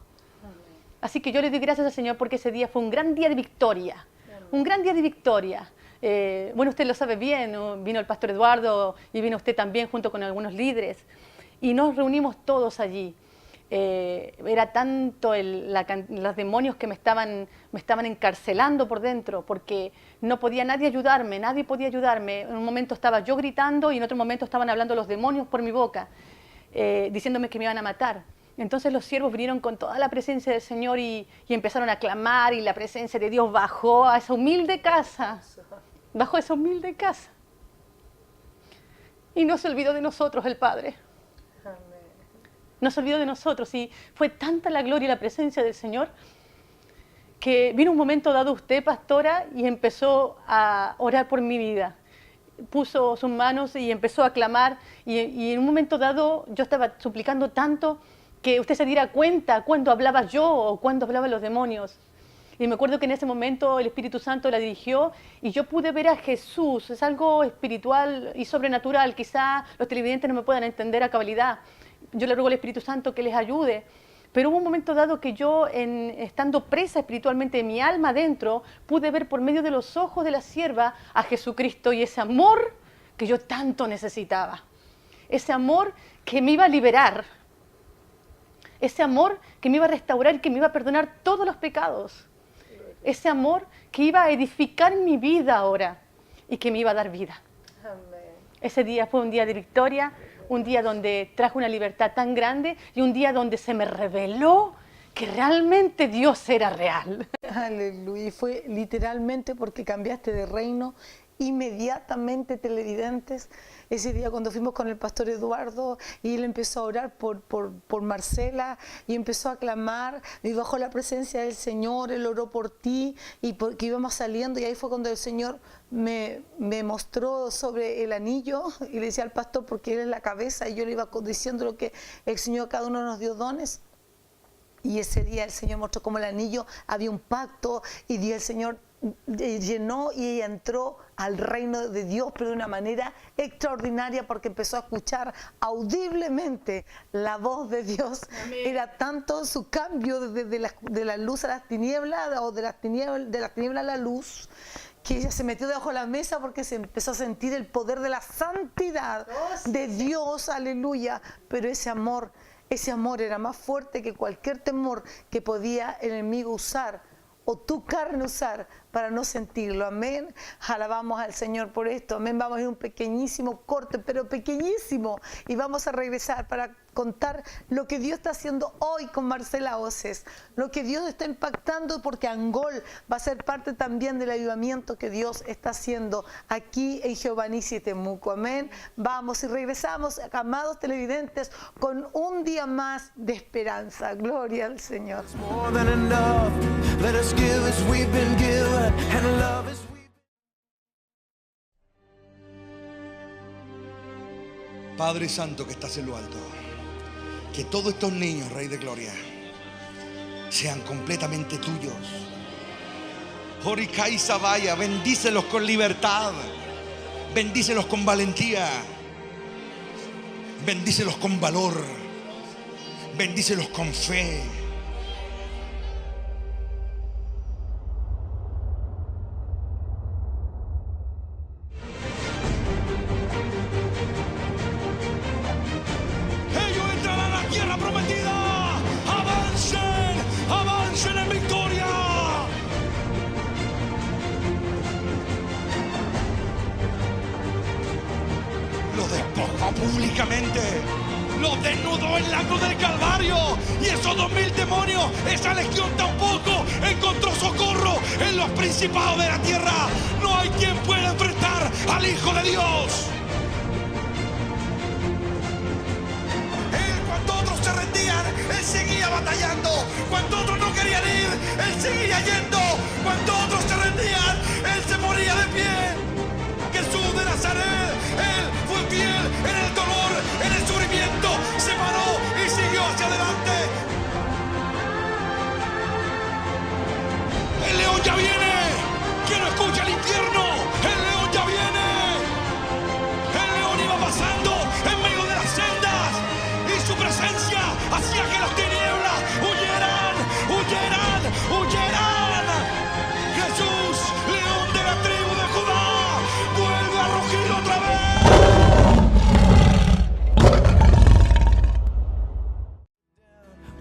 Así que yo le doy gracias al Señor porque ese día fue un gran día de victoria, un gran día de victoria. Bueno, usted lo sabe bien, ¿no? Vino el pastor Eduardo y vino usted también junto con algunos líderes, y nos reunimos todos allí. Era tanto los demonios que me estaban encarcelando por dentro, porque no podía nadie ayudarme, nadie podía ayudarme. En un momento estaba yo gritando y en otro momento estaban hablando los demonios por mi boca, diciéndome que me iban a matar. Entonces los siervos vinieron con toda la presencia del Señor y empezaron a clamar, y la presencia de Dios bajó a esa humilde casa, bajó a esa humilde casa. Y no se olvidó de nosotros el Padre. No se olvidó de nosotros, y fue tanta la gloria y la presencia del Señor que vino un momento dado usted, pastora, y empezó a orar por mi vida. Puso sus manos y empezó a clamar, y en un momento dado yo estaba suplicando tanto que usted se diera cuenta cuando hablaba yo o cuando hablaban los demonios. Y me acuerdo que en ese momento el Espíritu Santo la dirigió y yo pude ver a Jesús. Es algo espiritual y sobrenatural. Quizá los televidentes no me puedan entender a cabalidad. Yo le ruego al Espíritu Santo que les ayude. Pero hubo un momento dado que yo, estando presa espiritualmente en mi alma adentro, pude ver por medio de los ojos de la sierva a Jesucristo y ese amor que yo tanto necesitaba. Ese amor que me iba a liberar. Ese amor que me iba a restaurar y que me iba a perdonar todos los pecados. Ese amor que iba a edificar mi vida ahora y que me iba a dar vida. Amén. Ese día fue un día de victoria, un día donde trajo una libertad tan grande y un día donde se me reveló que realmente Dios era real. Aleluya. Y fue literalmente porque cambiaste de reino inmediatamente, televidentes. Ese día cuando fuimos con el pastor Eduardo y él empezó a orar por Marcela y empezó a clamar y bajó la presencia del Señor, él oró por ti y porque íbamos saliendo, y ahí fue cuando el Señor me mostró sobre el anillo y le decía al pastor, porque él es la cabeza, y yo le iba diciendo lo que el Señor, cada uno nos dio dones. Y ese día el Señor mostró cómo el anillo había un pacto y el Señor llenó y ella entró al reino de Dios, pero de una manera extraordinaria, porque empezó a escuchar audiblemente la voz de Dios. Amén. Era tanto su cambio de la luz a las tinieblas, o de las tinieblas a la luz, que ella se metió debajo de la mesa porque se empezó a sentir el poder de la santidad de Dios, aleluya. Pero ese amor era más fuerte que cualquier temor que podía el enemigo usar o tu carne usar para no sentirlo. Amén. Alabamos al Señor por esto. Amén. Vamos a ir un pequeñísimo corte, pero pequeñísimo, y vamos a regresar para contar lo que Dios está haciendo hoy con Marcela Oces, lo que Dios está impactando, porque Angol va a ser parte también del avivamiento que Dios está haciendo aquí en Jehová Nissi y Temuco. Amén. Vamos y regresamos, amados televidentes, con un día más de esperanza. Gloria al Señor. More than enough. Let us give as we've been given, and love as we've been. Padre Santo que estás en lo alto, que todos estos niños, Rey de Gloria, sean completamente tuyos. Joricai Sabaya, bendícelos con libertad, bendícelos con valentía, bendícelos con valor, bendícelos con fe. Públicamente lo desnudó en la cruz del Calvario, y esos 2000 demonios, esa legión tampoco encontró socorro en los principados de la tierra. No hay quien pueda enfrentar al Hijo de Dios. Él, cuando otros se rendían, él seguía batallando. Cuando otros no querían ir, él seguía yendo. Cuando otros se rendían, él se moría de pie. Jesús de Nazaret, él fue fiel en el dolor, en el sufrimiento, se paró y siguió hacia adelante. El león ya viene, que no escucha el infierno, el león ya viene. El león iba pasando en medio de las sendas y su presencia hacía que las tinieblas huyeran, huyeran, huyeran. Jesús, león de la tribu de Judá, vuelve a rugir otra vez.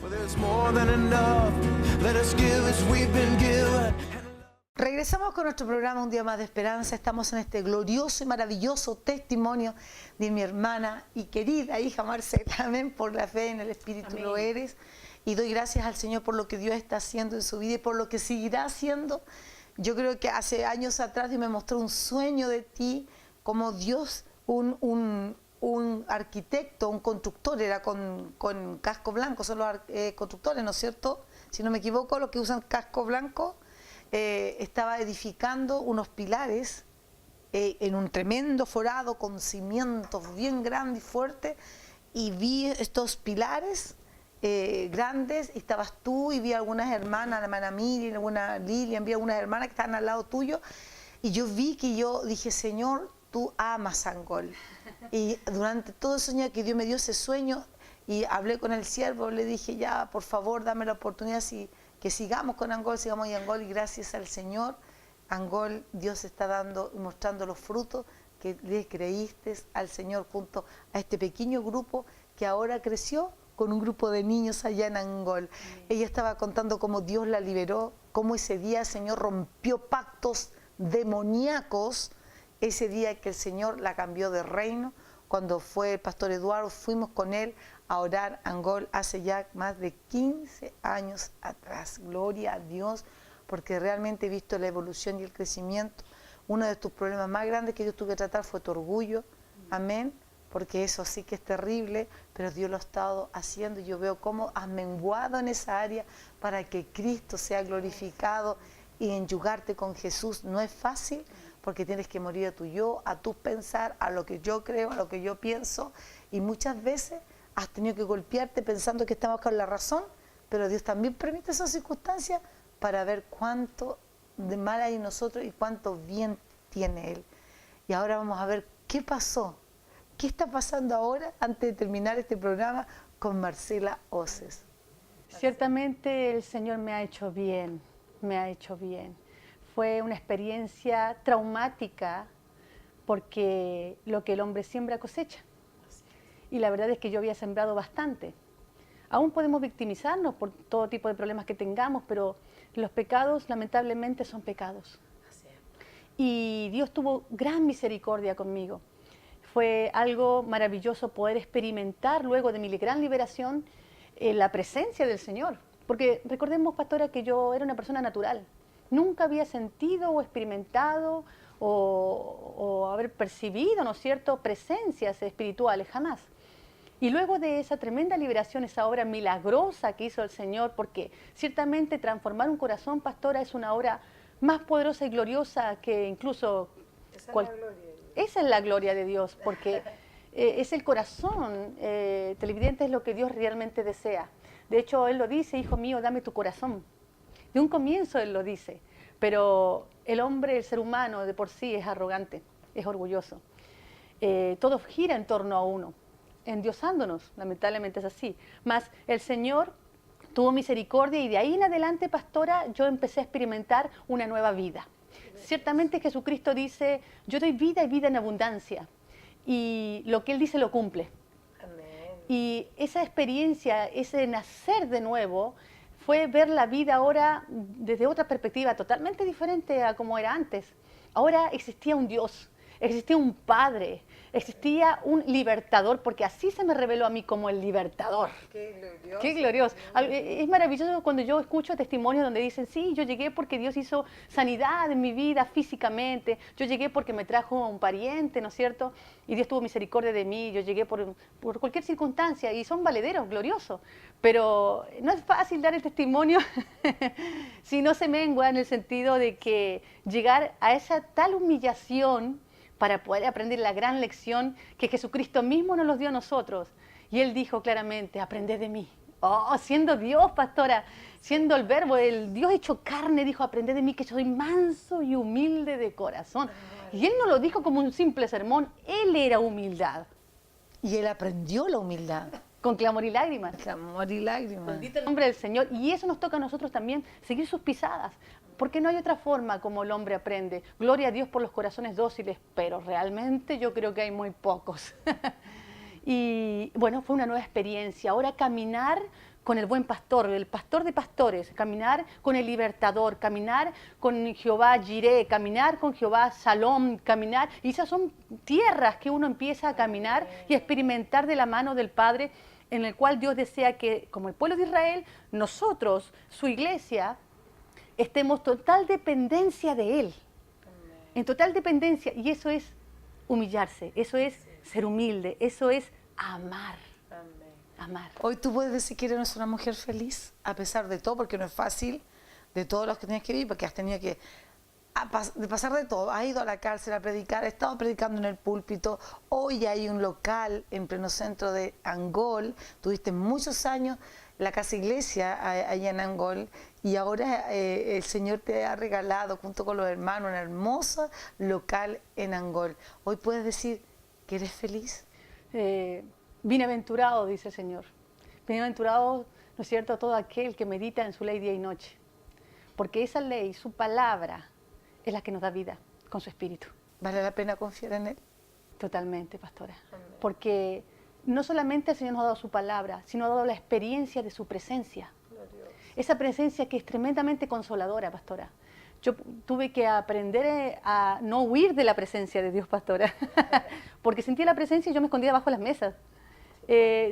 Well, there's more than enough. Let us give as we've been given. Regresamos con nuestro programa Un Día Más de Esperanza. Estamos en este glorioso y maravilloso testimonio de mi hermana y querida hija Marcela. Amén. Por la fe en el Espíritu. Amén. Lo eres. Y doy gracias al Señor por lo que Dios está haciendo en su vida y por lo que seguirá haciendo. Yo creo que hace años atrás Dios me mostró un sueño de ti, como Dios, un arquitecto, un constructor, era con casco blanco, son los constructores, ¿no es cierto? Si no me equivoco, los que usan casco blanco, estaba edificando unos pilares en un tremendo forado con cimientos bien grandes y fuertes, y vi estos pilares grandes, y estabas tú, y vi algunas hermanas, la hermana Miriam, alguna Lilian, vi algunas hermanas que estaban al lado tuyo, y yo vi que yo dije, Señor, tú amas Angol. Y durante todo ese año que Dios me dio ese sueño, y hablé con el siervo, le dije, ya, por favor, dame la oportunidad que sigamos con Angol, sigamos en Angol, y gracias al Señor, Angol, Dios está dando y mostrando los frutos que le creíste al Señor junto a este pequeño grupo que ahora creció con un grupo de niños allá en Angol. Ella estaba contando cómo Dios la liberó, cómo ese día el Señor rompió pactos demoníacos, ese día que el Señor la cambió de reino. Cuando fue el pastor Eduardo, fuimos con él a orar Angol hace ya más de 15 años atrás. Gloria a Dios, porque realmente he visto la evolución y el crecimiento. Uno de tus problemas más grandes que yo tuve que tratar fue tu orgullo. Amén. Porque eso sí que es terrible, pero Dios lo ha estado haciendo. Yo veo cómo has menguado en esa área para que Cristo sea glorificado, y enyugarte con Jesús no es fácil, porque tienes que morir a tu yo, a tu pensar, a lo que yo creo, a lo que yo pienso, y muchas veces has tenido que golpearte pensando que estamos con la razón, pero Dios también permite esas circunstancias para ver cuánto de mal hay en nosotros y cuánto bien tiene Él. Y ahora vamos a ver qué pasó. ¿Qué está pasando ahora, antes de terminar este programa, con Marcela Oces? Ciertamente el Señor me ha hecho bien, me ha hecho bien. Fue una experiencia traumática, porque lo que el hombre siembra cosecha. Y la verdad es que yo había sembrado bastante. Aún podemos victimizarnos por todo tipo de problemas que tengamos, pero los pecados lamentablemente son pecados. Y Dios tuvo gran misericordia conmigo. Fue algo maravilloso poder experimentar luego de mi gran liberación la presencia del Señor. Porque recordemos, pastora, que yo era una persona natural. Nunca había sentido o experimentado o haber percibido, ¿no es cierto?, presencias espirituales, jamás. Y luego de esa tremenda liberación, esa obra milagrosa que hizo el Señor, porque ciertamente transformar un corazón, pastora, es una obra más poderosa y gloriosa que incluso... Esa es la gloria de Dios, porque es el corazón, televidente, es lo que Dios realmente desea. De hecho, Él lo dice, hijo mío, dame tu corazón. De un comienzo Él lo dice, pero el hombre, el ser humano de por sí es arrogante, es orgulloso. Todo gira en torno a uno, endiosándonos, lamentablemente es así. Mas el Señor tuvo misericordia, y de ahí en adelante, pastora, yo empecé a experimentar una nueva vida. Ciertamente Jesucristo dice, yo doy vida y vida en abundancia, y lo que Él dice lo cumple. Amén. Y esa experiencia, ese nacer de nuevo, fue ver la vida ahora desde otra perspectiva, totalmente diferente a como era antes. Ahora existía un Dios, existía un Padre, existía un libertador, porque así se me reveló a mí como el libertador. ¡Qué glorioso! ¡Qué glorioso! Es maravilloso cuando yo escucho testimonios donde dicen, sí, yo llegué porque Dios hizo sanidad en mi vida físicamente, yo llegué porque me trajo un pariente, ¿no es cierto? Y Dios tuvo misericordia de mí, yo llegué por cualquier circunstancia, y son valederos, gloriosos. Pero no es fácil dar el testimonio si no se mengua, en el sentido de que llegar a esa tal humillación para poder aprender la gran lección que Jesucristo mismo nos los dio a nosotros. Y Él dijo claramente, aprended de mí. Oh, siendo Dios, pastora, siendo el verbo, el Dios hecho carne, dijo, aprended de mí, que yo soy manso y humilde de corazón. Y Él no lo dijo como un simple sermón, Él era humildad. Y Él aprendió la humildad. Con clamor y lágrimas. Clamor y lágrimas. Bendito el nombre del Señor. Y eso nos toca a nosotros también, seguir sus pisadas. Porque no hay otra forma como el hombre aprende. Gloria a Dios por los corazones dóciles, pero realmente yo creo que hay muy pocos. Y bueno, fue una nueva experiencia. Ahora caminar con el buen pastor, el pastor de pastores, caminar con el libertador, caminar con Jehová Jireh, caminar con Jehová Salom, caminar. Y esas son tierras que uno empieza a caminar y a experimentar de la mano del Padre, en el cual Dios desea que, como el pueblo de Israel, nosotros, su iglesia, estemos en total dependencia de Él. En total dependencia. Y eso es humillarse, eso es ser humilde, eso es amar. Amar. Hoy tú puedes decir que eres una mujer feliz, a pesar de todo, porque no es fácil, de todos los que tienes que vivir, porque has tenido que pasar de todo. Has ido a la cárcel a predicar, has estado predicando en el púlpito, hoy hay un local en pleno centro de Angol, tuviste muchos años la casa iglesia allá en Angol, y ahora el Señor te ha regalado junto con los hermanos un hermoso local en Angol. Hoy puedes decir que eres feliz. Bienaventurado, dice el Señor. Bienaventurado, ¿no es cierto?, todo aquel que medita en su ley día y noche. Porque esa ley, su palabra, es la que nos da vida con su espíritu. ¿Vale la pena confiar en Él? Totalmente, pastora. Porque no solamente el Señor nos ha dado su palabra, sino ha dado la experiencia de su presencia. Esa presencia que es tremendamente consoladora, pastora. Yo tuve que aprender a no huir de la presencia de Dios, pastora. Porque sentía la presencia y yo me escondía bajo las mesas.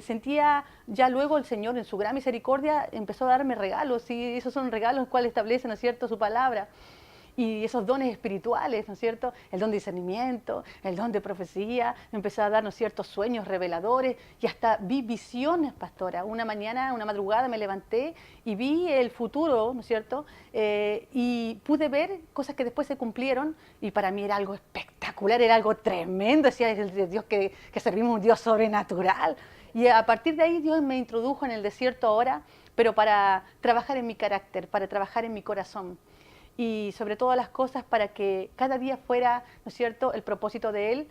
Sentía ya luego el Señor en su gran misericordia empezó a darme regalos, y esos son regalos los cuales establece, ¿no es cierto?, su palabra. Y esos dones espirituales, ¿no es cierto?, el don de discernimiento, el don de profecía, me empezó a dar, ¿no es cierto?, sueños reveladores, y hasta vi visiones, pastora. Una mañana, una madrugada me levanté y vi el futuro, ¿no es cierto?, y pude ver cosas que después se cumplieron, y para mí era algo espectacular, era algo tremendo. Decía, es el Dios que servimos, un Dios sobrenatural. Y a partir de ahí Dios me introdujo en el desierto ahora, pero para trabajar en mi carácter, para trabajar en mi corazón. Y sobre todas las cosas para que cada día fuera, ¿no es cierto?, el propósito de Él,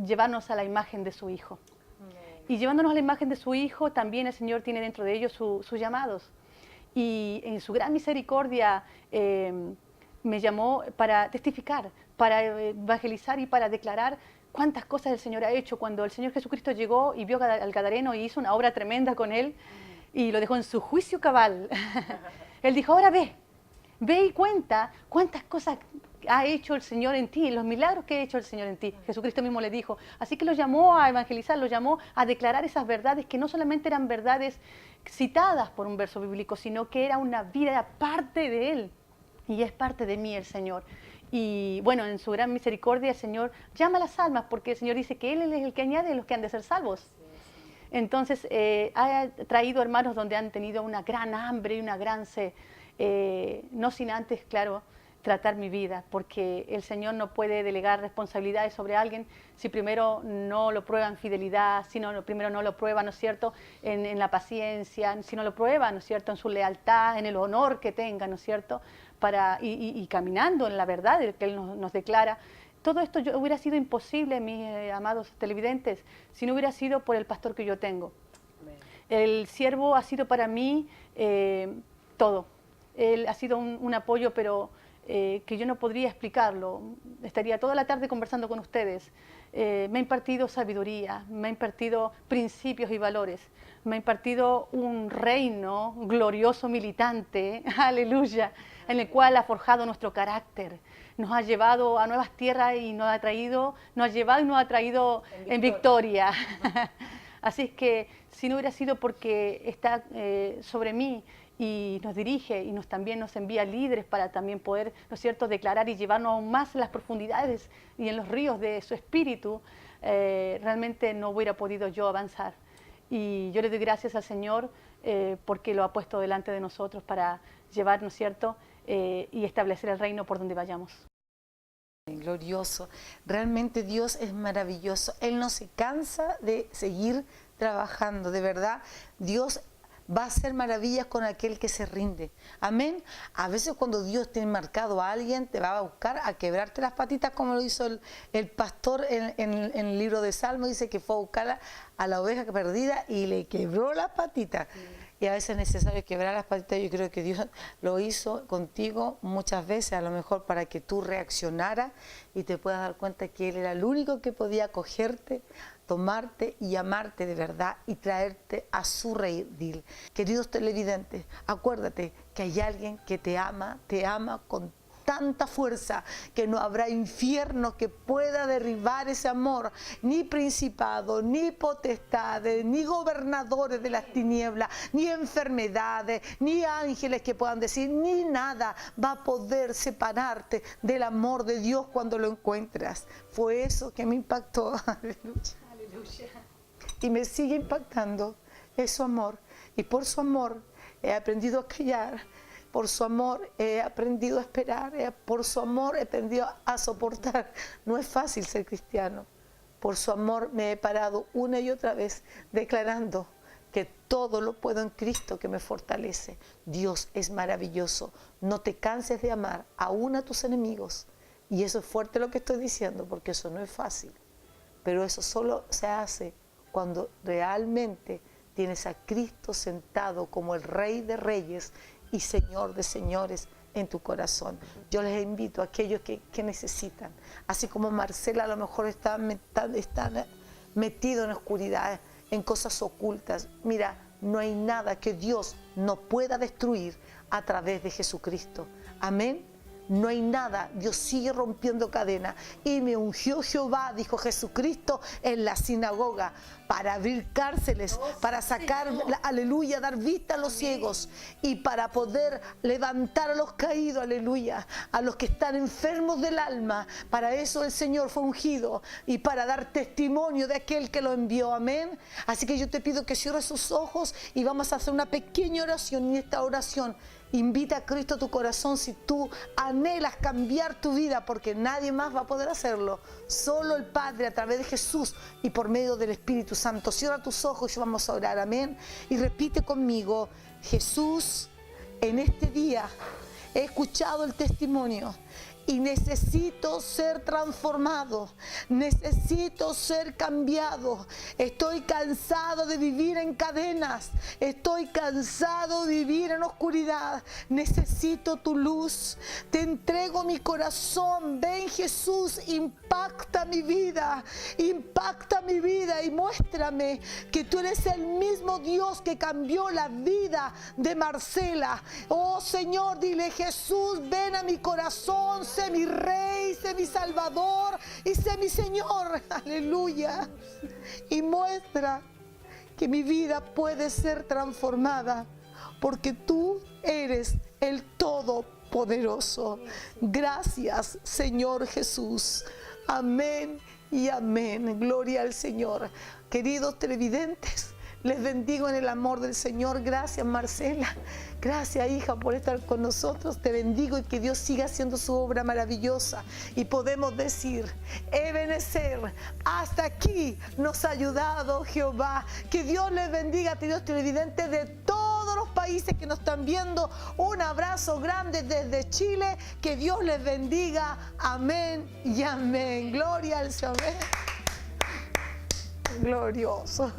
llevarnos a la imagen de su Hijo. Y llevándonos a la imagen de su Hijo, también el Señor tiene dentro de ellos sus llamados. Y en su gran misericordia me llamó para testificar, para evangelizar y para declarar cuántas cosas el Señor ha hecho. Cuando el Señor Jesucristo llegó y vio al Gadareno y hizo una obra tremenda con él y lo dejó en su juicio cabal, Él dijo, ahora ve y cuenta cuántas cosas ha hecho el Señor en ti, los milagros que ha hecho el Señor en ti. Jesucristo mismo le dijo. Así que lo llamó a evangelizar, lo llamó a declarar esas verdades que no solamente eran verdades citadas por un verso bíblico, sino que era una vida parte de Él. Y es parte de mí el Señor. Y bueno, en su gran misericordia el Señor llama a las almas, porque el Señor dice que Él es el que añade a los que han de ser salvos. Entonces ha traído hermanos donde han tenido una gran hambre y una gran sed. No sin antes, claro, tratar mi vida, porque el Señor no puede delegar responsabilidades sobre alguien si primero no lo prueba en fidelidad, si primero no lo prueba, ¿no es cierto?, en la paciencia, si no lo prueba, ¿no es cierto?, en su lealtad, en el honor que tenga, ¿no es cierto?, y caminando en la verdad que Él nos declara. Todo esto hubiera sido imposible, mis amados televidentes, si no hubiera sido por el pastor que yo tengo. Amén. El siervo ha sido para mí todo. Él ha sido un apoyo, pero que yo no podría explicarlo. Estaría toda la tarde conversando con ustedes. Me ha impartido sabiduría, me ha impartido principios y valores, me ha impartido un reino glorioso, militante, aleluya, en el cual ha forjado nuestro carácter, nos ha llevado a nuevas tierras y nos ha llevado y nos ha traído en victoria. Así es que si no hubiera sido porque está sobre mí y nos dirige y también nos envía líderes para también poder, ¿no es cierto?, declarar y llevarnos aún más en las profundidades y en los ríos de su espíritu, realmente no hubiera podido yo avanzar. Y yo le doy gracias al Señor porque lo ha puesto delante de nosotros para llevar, ¿no es cierto?, y establecer el reino por donde vayamos. Glorioso. Realmente Dios es maravilloso. Él no se cansa de seguir trabajando. De verdad, Dios va a hacer maravillas con aquel que se rinde. Amén. A veces cuando Dios te ha marcado a alguien, te va a buscar a quebrarte las patitas, como lo hizo el pastor en el libro de Salmos. Dice que fue a buscar a la oveja perdida y le quebró las patitas. Y a veces es necesario quebrar las patitas. Yo creo que Dios lo hizo contigo muchas veces, a lo mejor para que tú reaccionaras y te puedas dar cuenta que Él era el único que podía acogerte, tomarte y amarte de verdad y traerte a su redil. Queridos televidentes, acuérdate que hay alguien que te ama con tanta fuerza que no habrá infierno que pueda derribar ese amor, ni principados, ni potestades, ni gobernadores de las tinieblas, ni enfermedades, ni ángeles que puedan decir, ni nada va a poder separarte del amor de Dios cuando lo encuentras. Fue eso que me impactó. Aleluya. Y me sigue impactando, es su amor. Y por su amor he aprendido a callar. Por su amor he aprendido a esperar, por su amor he aprendido a soportar. No es fácil ser cristiano. Por su amor me he parado una y otra vez declarando que todo lo puedo en Cristo que me fortalece. Dios es maravilloso. No te canses de amar aún a tus enemigos. Y eso es fuerte lo que estoy diciendo, porque eso no es fácil. Pero eso solo se hace cuando realmente tienes a Cristo sentado como el Rey de Reyes y Señor de Señores en tu corazón. Yo les invito a aquellos que necesitan, así como Marcela a lo mejor está metido en oscuridad, en cosas ocultas. Mira, no hay nada que Dios no pueda destruir a través de Jesucristo. Amén. No hay nada, Dios sigue rompiendo cadenas. Y me ungió Jehová, dijo Jesucristo en la sinagoga, para abrir cárceles, para sacar, aleluya, dar vista a los ciegos y para poder levantar a los caídos, aleluya, a los que están enfermos del alma. Para eso el Señor fue ungido y para dar testimonio de aquel que lo envió, amén. Así que yo te pido que cierres sus ojos y vamos a hacer una pequeña oración. Y esta oración invita a Cristo a tu corazón si tú anhelas cambiar tu vida, porque nadie más va a poder hacerlo. Solo el Padre a través de Jesús y por medio del Espíritu Santo. Cierra tus ojos y vamos a orar, amén. Y repite conmigo: Jesús, en este día he escuchado el testimonio y necesito ser transformado, necesito ser cambiado. Estoy cansado de vivir en cadenas, estoy cansado de vivir en oscuridad. Necesito tu luz, te entrego mi corazón. Ven, Jesús, impacta mi vida y muéstrame que tú eres el mismo Dios que cambió la vida de Marcela. Oh Señor, dile: Jesús, ven a mi corazón, sé mi Rey, sé mi Salvador y sé mi Señor. Aleluya. Y muestra que mi vida puede ser transformada, porque tú eres el Todopoderoso. Gracias, Señor Jesús. Amén y amén. Gloria al Señor. Queridos televidentes, les bendigo en el amor del Señor. Gracias, Marcela. Gracias, hija, por estar con nosotros. Te bendigo y que Dios siga haciendo su obra maravillosa. Y podemos decir: Ebenezer, hasta aquí nos ha ayudado Jehová. Que Dios les bendiga, queridos televidentes de todos los países que nos están viendo. Un abrazo grande desde Chile. Que Dios les bendiga. Amén y amén. Gloria al Señor. Glorioso.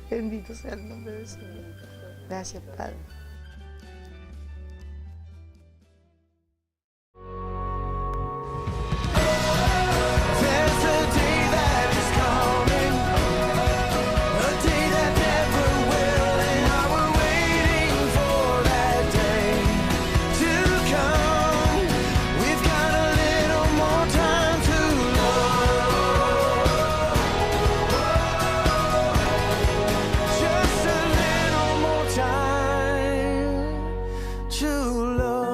Bendito sea el nombre del Señor. Gracias, Padre. There's a day that is coming, a day that never will end. We're waiting for that day to come. We've got a little more time to love, just a little more time to love.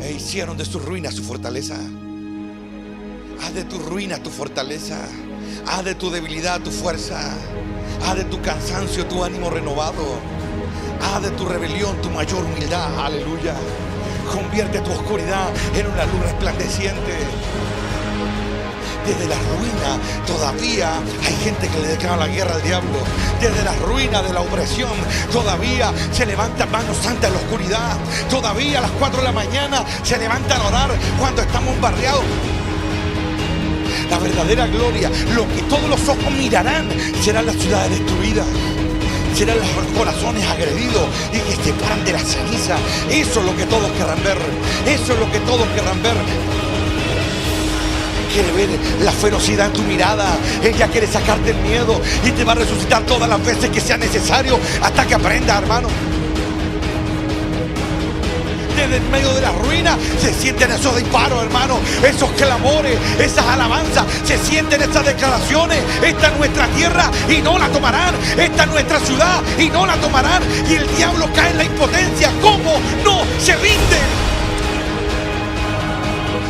E hicieron de su ruina su fortaleza. Haz de tu ruina tu fortaleza. Haz de tu debilidad tu fuerza. Haz de tu cansancio tu ánimo renovado. Haz de tu rebelión tu mayor humildad. Aleluya. Convierte tu oscuridad en una luz resplandeciente. Desde la ruina todavía hay gente que le declara la guerra al diablo. Desde la ruina de la opresión todavía se levantan manos santas en la oscuridad. Todavía a las 4 de la mañana se levantan a orar cuando estamos embarriados. La verdadera gloria, lo que todos los ojos mirarán, serán las ciudades destruidas, serán los corazones agredidos y que se paran de la ceniza. Eso es lo que todos querrán ver. Eso es lo que todos querrán ver. Quiere ver la ferocidad en tu mirada. Ella quiere sacarte el miedo y te va a resucitar todas las veces que sea necesario hasta que aprendas, hermano. Desde en medio de la ruina se sienten esos disparos, hermano, esos clamores, esas alabanzas, se sienten esas declaraciones. Esta es nuestra tierra y no la tomarán. Esta es nuestra ciudad y no la tomarán. Y el diablo cae en la impotencia. ¿Cómo no se rinde?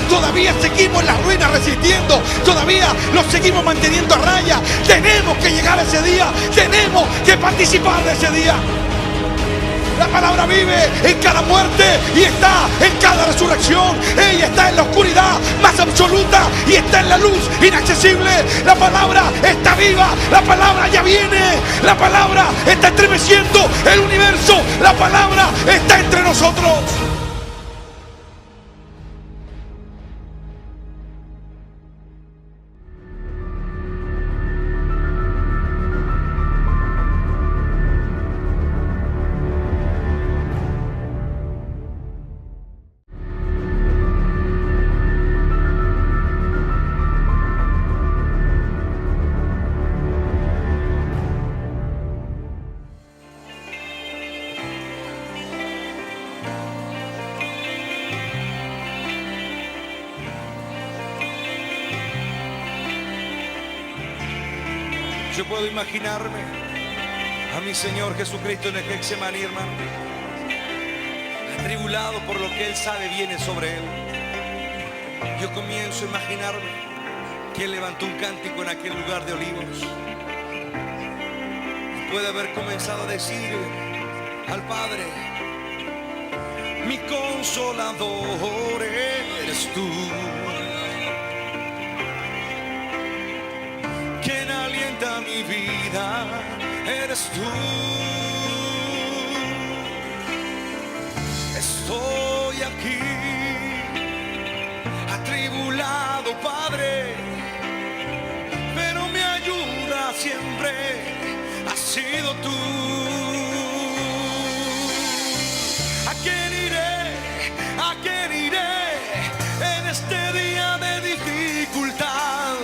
Todavía seguimos en las ruinas resistiendo. Todavía los seguimos manteniendo a raya. Tenemos que llegar a ese día. Tenemos que participar de ese día. La palabra vive en cada muerte y está en cada resurrección. Ella está en la oscuridad más absoluta y está en la luz inaccesible. La palabra está viva. La palabra ya viene. La palabra está estremeciendo el universo. La palabra está entre nosotros. Yo puedo imaginarme a mi Señor Jesucristo en el Getsemaní, hermano, atribulado por lo que Él sabe viene sobre Él. Yo comienzo a imaginarme que Él levantó un cántico en aquel lugar de olivos. Puede haber comenzado a decir al Padre: mi consolador eres tú, quien alienta mi vida, eres tú. Estoy aquí, atribulado, Padre, pero mi ayuda siempre has sido tú. ¿A quién iré? ¿A quién iré en este día de dificultad?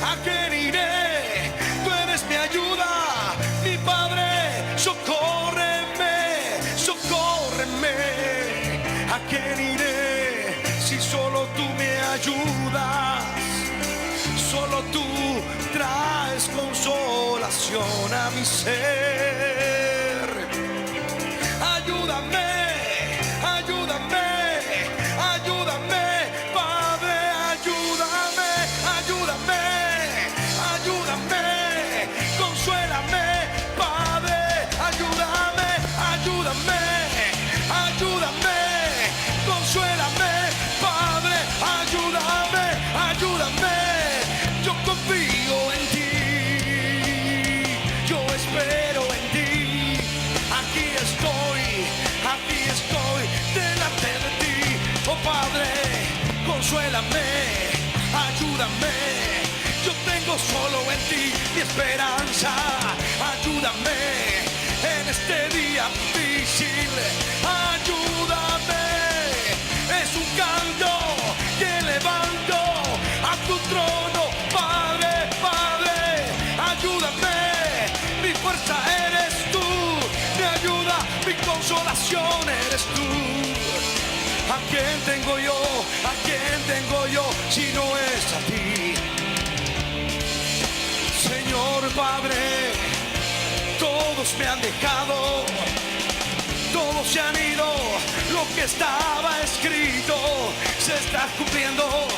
¿A quién iré? Tú eres mi ayuda, mi Padre, socórreme, socórreme. ¿A quién iré si solo tú me ayudas? Solo tú traes consolación a mi ser. Ayúdame, ayúdame, ayúdame, Padre, ayúdame, ayúdame, ayúdame, consuélame, Padre, ayúdame, ayúdame, ayúdame, consuélame, Padre, ayúdame, ayúdame. Yo confío en ti, yo espero en ti. Aquí estoy delante de ti. Oh Padre, consuélame, ayúdame. Yo tengo solo en ti mi esperanza. Ayúdame en este día difícil. Ayúdame. Es un canto que levanto a tu trono, Padre, Padre. Ayúdame. Mi fuerza eres tú, mi ayuda, mi consolación eres tú. ¿A quién tengo yo? ¿A quién tengo yo si no es a ti? Señor Padre, todos me han dejado, todos se han ido, lo que estaba escrito se está cumpliendo.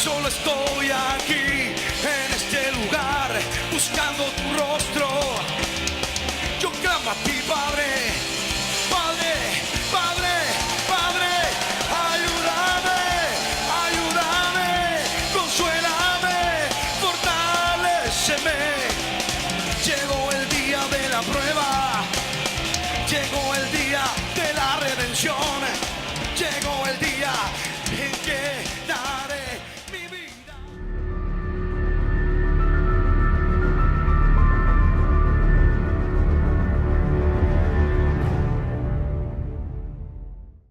Solo estoy aquí en